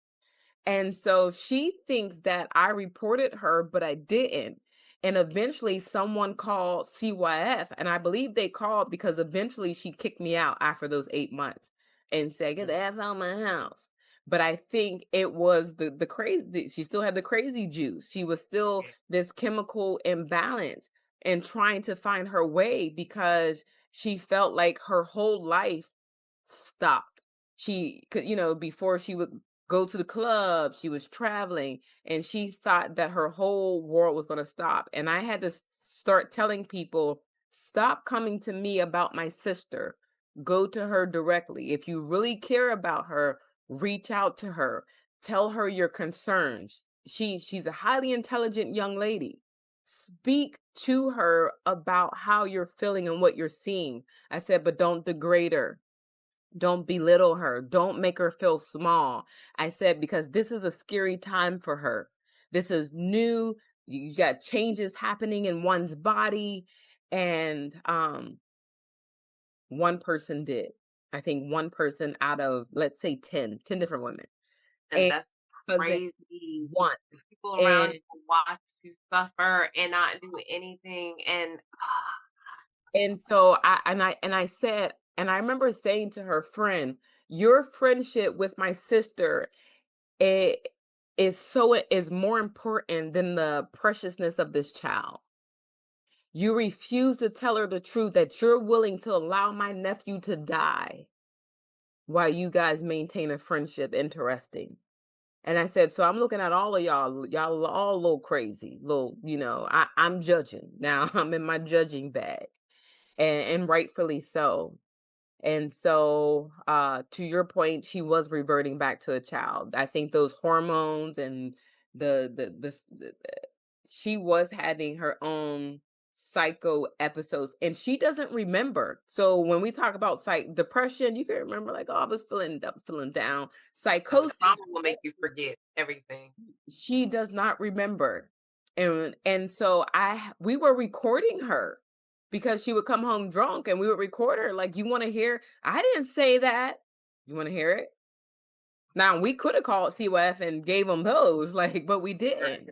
And so she thinks that I reported her, but I didn't. And eventually someone called CYF, and I believe they called because eventually she kicked me out after those 8 months and said, "Get Mm, the F out my house." But I think it was the crazy, she still had the crazy juice. She was still yeah. this chemical imbalance and trying to find her way because she felt like her whole life stopped. She could, before she would go to the club, she was traveling, and she thought that her whole world was going to stop. And I had to start telling people, stop coming to me about my sister. Go to her directly. If you really care about her, reach out to her. Tell her your concerns. She's a highly intelligent young lady. Speak to her about how you're feeling and what you're seeing. I said, but don't degrade her, don't belittle her. Don't make her feel small. I said, because this is a scary time for her. This is new. You got changes happening in one's body. And one person did. I think one person out of, let's say, 10 different women. And And that's cousin crazy. one. People around And you watch you suffer and not do anything. And and so I said, and I remember saying to her friend, your friendship with my sister, it is more important than the preciousness of this child. You refuse to tell her the truth that you're willing to allow my nephew to die while you guys maintain a friendship. Interesting. And I said, so I'm looking at all of y'all. Y'all are all a little crazy. Little, I'm judging. Now I'm in my judging bag. And rightfully so. And so, to your point, she was reverting back to a child. I think those hormones and she was having her own psycho episodes, and she doesn't remember. So when we talk about depression, you can remember like, oh, I was feeling down. the Psychosis, trauma will make you forget everything. she does not remember. And so we were recording her because she would come home drunk and we would record her like, you want to hear, I didn't say that. You want to hear it? Now we could have called COF and gave them those, like, but we didn't. Right.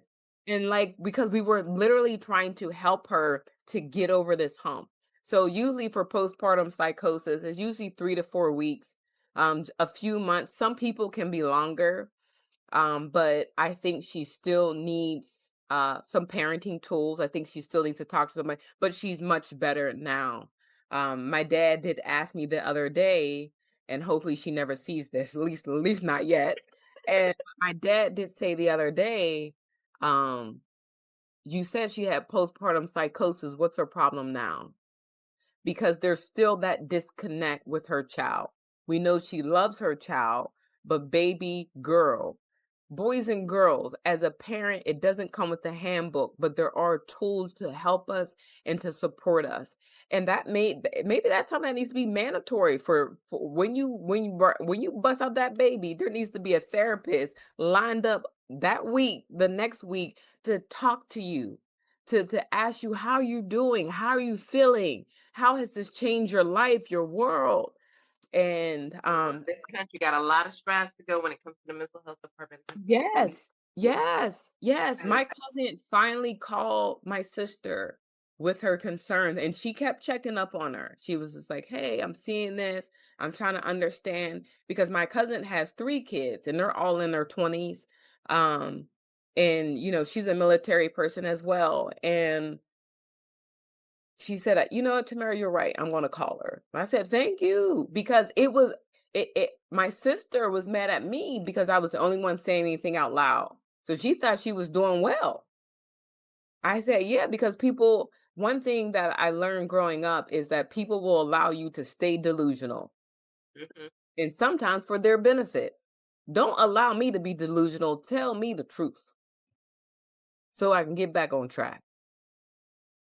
And like because we were literally trying to help her to get over this hump. So usually for postpartum psychosis, it's usually 3 to 4 weeks, a few months. Some people can be longer. But I think she still needs some parenting tools. I think she still needs to talk to somebody, but she's much better now. My dad did ask me the other day, and hopefully she never sees this, at least not yet. And my dad did say the other day, um, you said she had postpartum psychosis. What's her problem now? Because there's still that disconnect with her child. We know she loves her child, but baby girl, boys and girls, as a parent, it doesn't come with the handbook, but there are tools to help us and to support us. And that maybe that's something that needs to be mandatory for when you bust out that baby, there needs to be a therapist lined up that week, the next week to talk to you, to ask you how you doing, how are you feeling, how has this changed your life, your world? And This country got a lot of strides to go when it comes to the mental health department. I think yes, yes, yes. that is My cousin finally called my sister with her concerns, and she kept checking up on her. She was just like, "Hey, I'm seeing this. I'm trying to understand," because my cousin has 3 kids, and they're all in their 20s. Um, and she's a military person as well, and she said, "You know what, Tamara, you're right. I'm gonna call her." And I said, "Thank you," because my sister was mad at me because I was the only one saying anything out loud. So she thought she was doing well. I said, "Yeah," because one thing that I learned growing up is that people will allow you to stay delusional, mhm. and sometimes for their benefit. Don't allow me to be delusional. Tell me the truth so I can get back on track.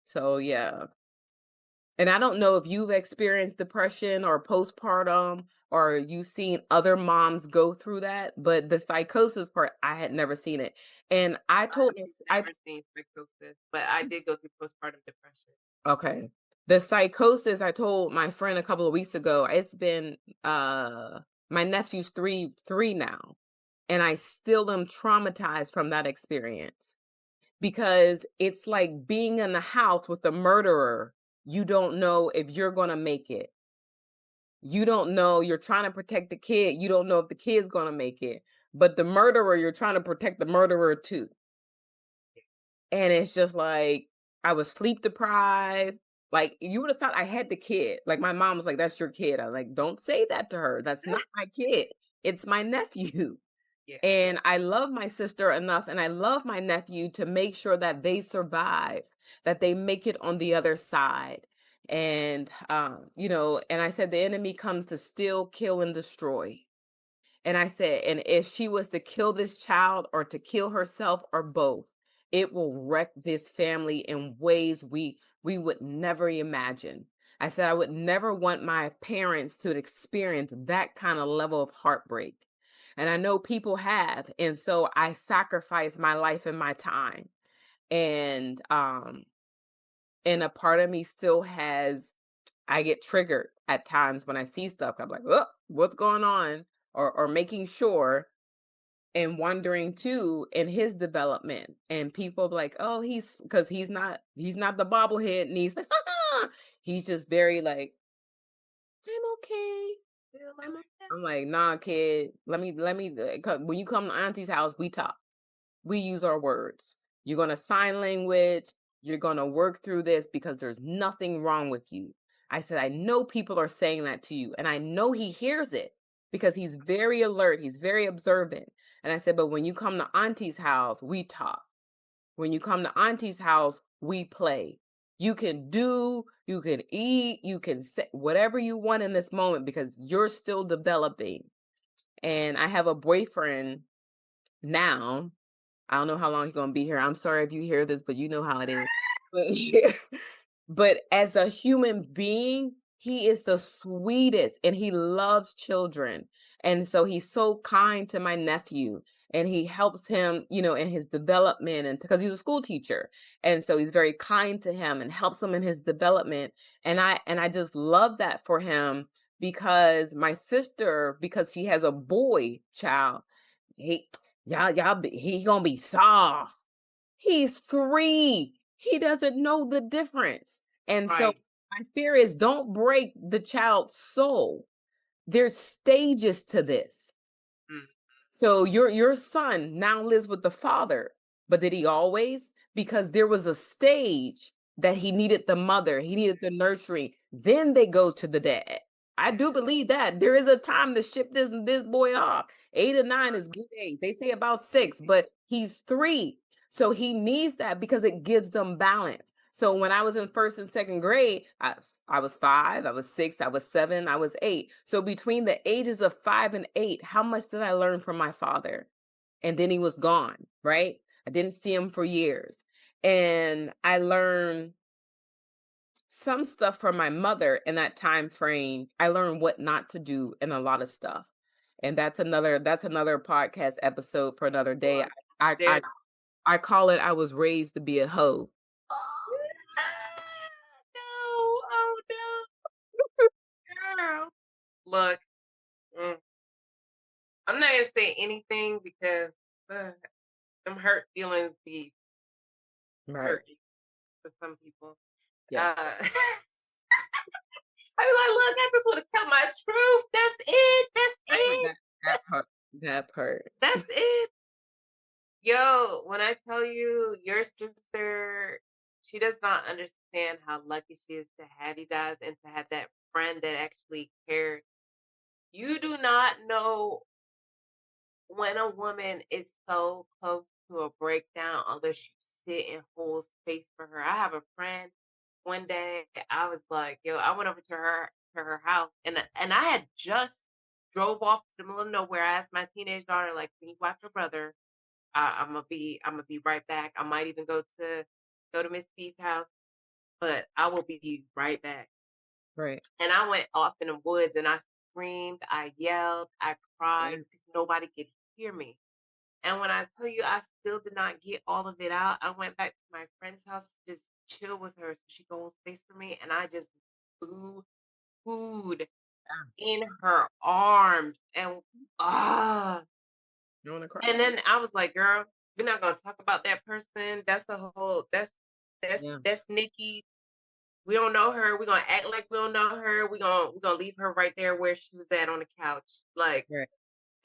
So yeah. And I don't know if you've experienced depression or postpartum or you've seen other moms go through that, but the psychosis part, I had never seen it. And I told I've this, I never seen psychosis, but I did go through postpartum depression. okay. The psychosis I told my friend a couple of weeks ago, it's been uh my nephew's three now, and I still am traumatized from that experience because it's like being in the house with a murderer. You don't know if you're gonna make it. You don't know, you're trying to protect the kid, you don't know if the kid's gonna make it, but the murderer, you're trying to protect the murderer too. And it's just like, I was sleep deprived. Like, you would have thought I had the kid. Like, my mom was like, "That's your kid." I was like, "Don't say that to her. That's not my kid. It's my nephew." Yeah. And I love my sister enough and I love my nephew to make sure that they survive, that they make it on the other side. And and I said the enemy comes to steal, kill, and destroy. And I said, and if she was to kill this child or to kill herself or both, it will wreck this family in ways we would never imagine. I said I would never want my parents to experience that kind of level of heartbreak. And I know people have, and so I sacrificed my life and my time. And and a part of me still has I get triggered at times when I see stuff. I'm like, "Oh, what's going on?" Or making sure and wondering too in his development. And people be like, "Oh, he's because he's not the bobblehead," and he's like, he's just very like, "I'm okay. Feel I'm like okay." I'm like, "Nah, kid. Let me. When you come to Auntie's house, we talk. We use our words. You're going to sign language. You're going to work through this because there's nothing wrong with you." I said, "I know people are saying that to you, and I know he hears it because he's very alert. He's very observant." And I said, "But when you come to Auntie's house, we talk. When you come to Auntie's house, we play. You can eat, you can say whatever you want in this moment because you're still developing." And I have a boyfriend now. I don't know how long he's gonna be here. I'm sorry if you hear this, but you know how it is. But yeah, but as a human being, he is the sweetest and he loves children. And so he's so kind to my nephew and he helps him, in his development and because he's a school teacher. And so he's very kind to him and helps him in his development. And I just love that for him. because my sister, because she has a boy child, he he gonna be soft. He's 3. He doesn't know the difference. And so Right. my fear is don't break the child's soul. There's stages to this. Mm. So your son now lives with the father, but did he always? Because there was a stage that he needed the mother, he needed the nurturing. Then they go to the dad. I do believe that there is a time to ship this boy off. 8 or 9 is good age. They say about 6, but he's 3, so he needs that because it gives them balance. So when I was in first and second grade, I was 5, I was 6, I was 7, I was 8. So between the ages of 5 and 8, how much did I learn from my father? And then he was gone, right? I didn't see him for years. And I learned some stuff from my mother in that time frame. I learned what not to do and a lot of stuff. And that's another podcast episode for another day. Well, I I there's I call it I was raised to be a hoe. Ah, no, oh no, girl. Look, mm, I'm not gonna say anything because them hurt feelings be Right. hurting for some people. Yes. Uh, I be like, look, I just want to tell my truth. That's it. That's Right. it. That part. That part. That's it. Yo, when I tell you your sister, she does not understand how lucky she is to have you guys and to have that friend that actually cares. You do not know when a woman is so close to a breakdown, unless you sit and hold space for her. I have a friend. One day, I was like, "Yo," I went over to her house, and I had just drove off to the middle of nowhere. I asked my teenage daughter, like, "Can you watch your brother? I'm gonna be right back. I might even go to Miss B's house, but I will be right back." Right. And I went off in the woods and I screamed, I yelled, I cried Yeah. because nobody could hear me. And when I tell you I still did not get all of it out, I went back to my friend's house to just chill with her so she could hold space for me. And I just boo hooed in her arms. You wanna cry? And then I was like, girl, we're not gonna talk about that person. That's a whole that's Yeah. that's Nikki. We don't know her. We're gonna act like we don't know her. We're gonna leave her right there where she was at on the couch. Like, Right.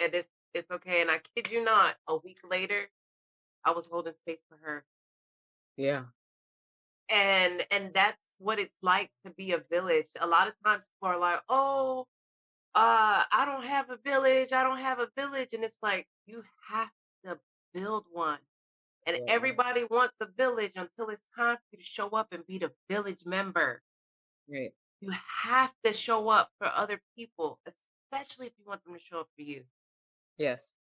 and it's okay. And I kid you not, a week later, I was holding space for her. Yeah. And that's what it's like to be a village. A lot of times people are like, "Oh, I don't have a village. I don't have a village." And it's like you have to build one. And Yeah. everybody wants a village until it's time for you to show up and be the village member. Right. You have to show up for other people, especially if you want them to show up for you. Yes.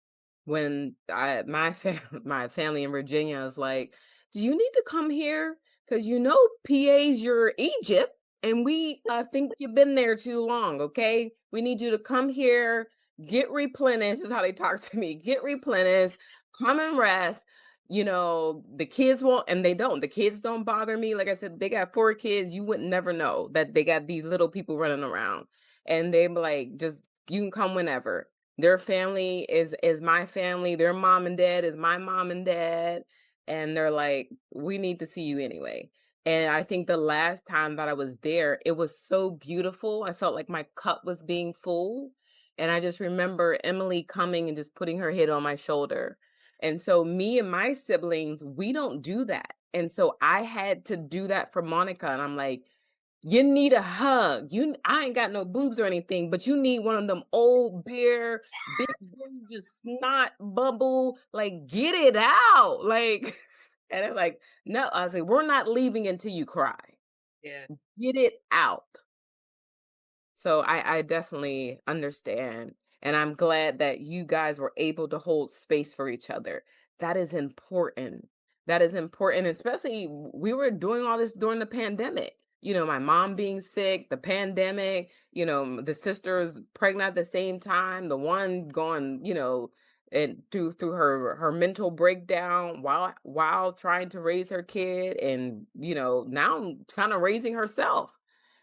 When my family in Virginia is like, "Do you need to come here? Because PA's your Egypt, and we think you've been there too long. Okay, we need you to come here, get replenished." Is how they talk to me. Get replenished, come and rest. The kids won't, and they don't. The kids don't bother me. Like I said, they got 4 kids. You would never know that they got these little people running around, and they be like, just you can come whenever. Their family is my family, their mom and dad is my mom and dad, and they're like, "We need to see you anyway." And I think the last time that I was there, it was so beautiful. I felt like my cup was being full, and I just remember Emily coming and just putting her head on my shoulder. And so me and my siblings, we don't do that. And so I had to do that for Monica, and I'm like, you need a hug. I ain't got no boobs or anything, but you need one of them old beer, big blue, just snot bubble. Like, get it out. Like, and they're like, no. I say, we're not leaving until you cry. Yeah. Get it out. So I definitely understand. And I'm glad that you guys were able to hold space for each other. That is important. That is important, especially we were doing all this during the pandemic. My mom being sick, the pandemic, the sisters pregnant at the same time, the one going, and through her mental breakdown while trying to raise her kid and, now kind of raising herself.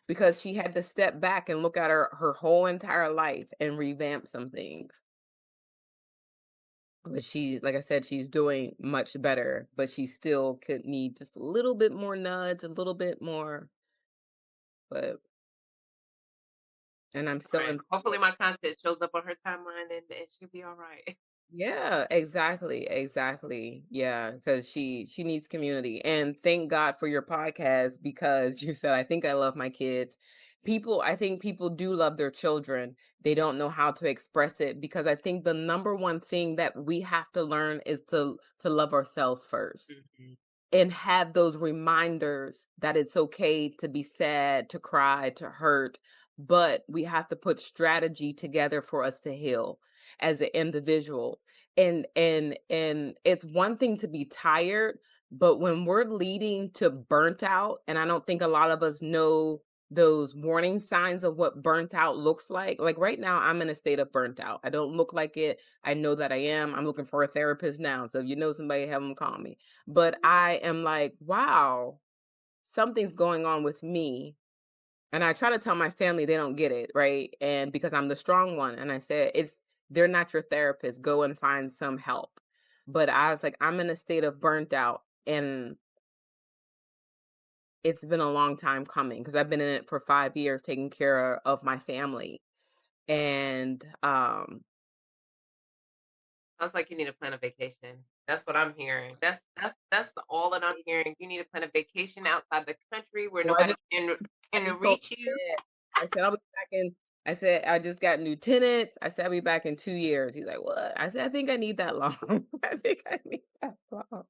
because she had to step back and look at her whole entire life and revamp some things. But she, like I said, she's doing much better, but she still could need just a little bit more nudge, a little bit more, but and I'm All still right. in. Hopefully my content shows up on her timeline and she'll be all right. Yeah, exactly, exactly. Yeah, because she needs community. And thank God for your podcast because you said, I think I love my kids. I think people do love their children. They don't know how to express it because I think the number one thing that we have to learn is to love ourselves first Mhm. and have those reminders that it's okay to be sad, to cry, to hurt, but we have to put strategy together for us to heal as an individual. And it's one thing to be tired, but when we're leading to burnt out, and I don't think a lot of us know those warning signs of what burnt out looks like. Like right now, I'm in a state of burnt out. I don't look like it. I know that I am. I'm looking for a therapist now. So if you know somebody, have them call me, but I am like, wow, something's going on with me. And I try to tell my family they don't get it, right? And because I'm the strong one. And I said, they're not your therapist. Go and find some help. But I was like, I'm in a state of burnt out. And it's been a long time coming because I've been in it for 5 years taking care of my family. And Sounds like you need to plan a vacation. That's what I'm hearing. All that I'm hearing. You need to plan a vacation outside the country where well, I nobody just I can just told reach you. I said, "I'll be back in." I said, "I just got new tenants." I said, "I'll be back in 2 years." He's like, "What?" I said, "I think I need that long." I think I need that long.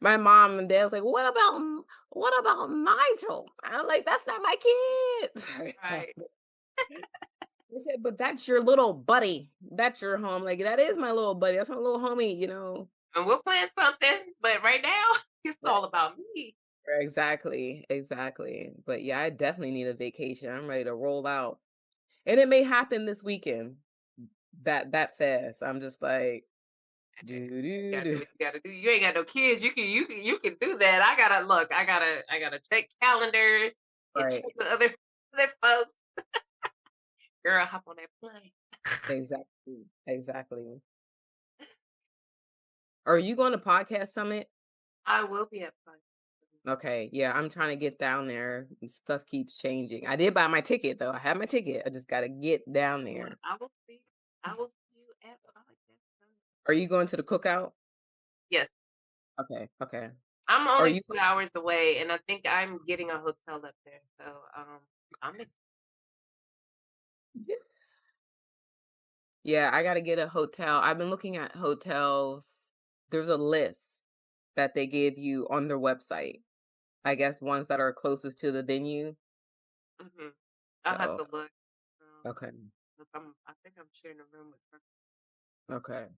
My mom and dad was like, what about Nigel?" I'm like, "That's not my kid." Right. They said, "But that's your little buddy. That's your home." Like, "That is my little buddy. That's my little homie, you know?" And we'll plan something, but right now it's Right. all about me. Exactly, exactly. But yeah, I definitely need a vacation. I'm ready to roll out. And it may happen this weekend. That fast. I'm just like, Hey, do you do gotta do do. what you gotta do. You ain't got no kids. You can do that. I gotta look. I gotta check calendars and check Right. with other folks. Girl, hop on that plane. Exactly. Exactly. Are you going to podcast summit? I will be at fun. Okay. Yeah, I'm trying to get down there. Stuff keeps changing. I did buy my ticket though. I have my ticket. I just gotta get down Well, there. I will see you at podcast. Are you going to the cookout? Yes. Okay. Okay. I'm Are only you 2 hours away, and I think I'm getting a hotel up there, so, I'm ex Yeah, I gotta get a hotel. I've been looking at hotels. There's a list that they give you on their website. I guess ones that are closest to the venue. mhm. I'll have So, to look, okay. if I think I'm sharing a room with her. Okay.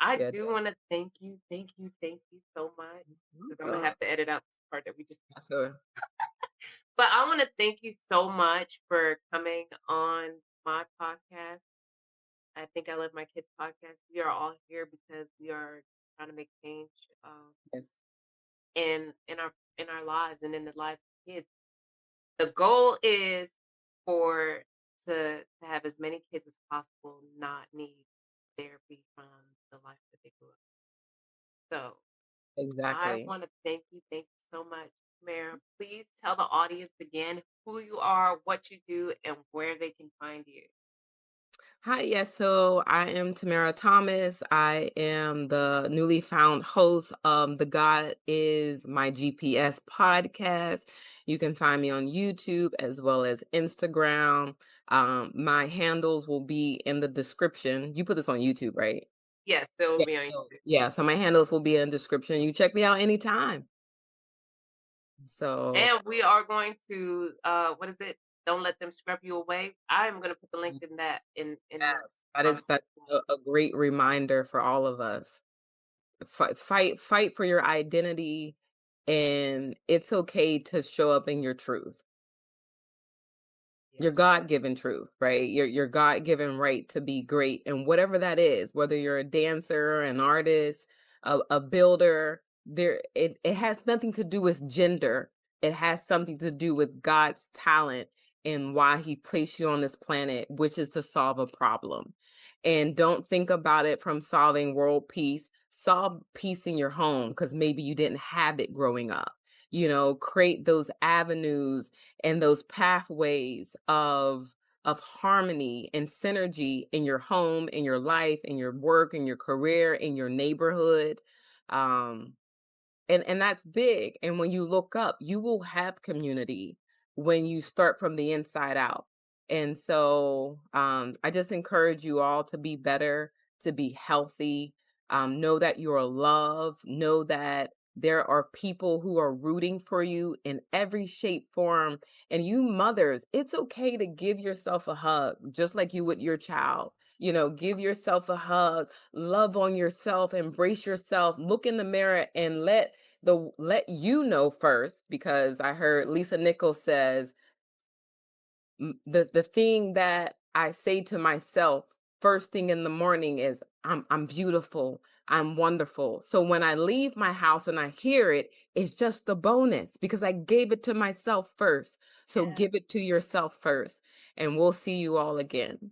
I Yeah. do wanna thank you so much, because 'cause I'm gonna Uh, have to edit out this part that we just so, but I wanna thank you so much for coming on my podcast. I think I Love My Kids podcast. We are all here because we are trying to make change, yes. in our lives and in the lives of kids. The goal is for to have as many kids as possible not need therapy from the life that they grew up. So I Exactly. want to thank you so much, Mara. Please tell the audience again who you are, what you do, and where they can find you. Hi, yes. So I am Tamara Thomas. I am the newly found host of The God is My GPS podcast. You can find me on YouTube as well as Instagram. My handles will be in the description. You put this on YouTube, right? Yes, it will Yeah. be on So, YouTube. yeah. So my handles will be in the description. You check me out anytime. So And we are going to what is it? Don't let them scrub you away. I'm gonna put the link in that in the yes, that is comments. that's a great reminder for all of us. Fight for your identity, and it's okay to show up in your truth, Yes. your god-given truth, right? Your god-given right to be great, and whatever that is, whether you're a dancer, an artist, a builder, it has nothing to do with gender. It has something to do with God's talent and why he placed you on this planet, which is to solve a problem. And don't think about it from solving world peace. Solve peace in your home because maybe you didn't have it growing up. Create those avenues and those pathways of harmony and synergy in your home, in your life, in your work, in your career, in your neighborhood. Um, and that's big, and when you look up, you will have community when you start from the inside out. And so, I just encourage you all to be better, to be healthy, know that you're loved, know that there are people who are rooting for you in every shape, form, and you mothers, it's okay to give yourself a hug, just like you would your child. Give yourself a hug, love on yourself, embrace yourself, look in the mirror and let you know first, because I heard Lisa Nichols says, the thing that I say to myself first thing in the morning is I'm beautiful, I'm wonderful. So when I leave my house and I hear it, it's just a bonus because I gave it to myself first. So Yeah. give it to yourself first, and we'll see you all again.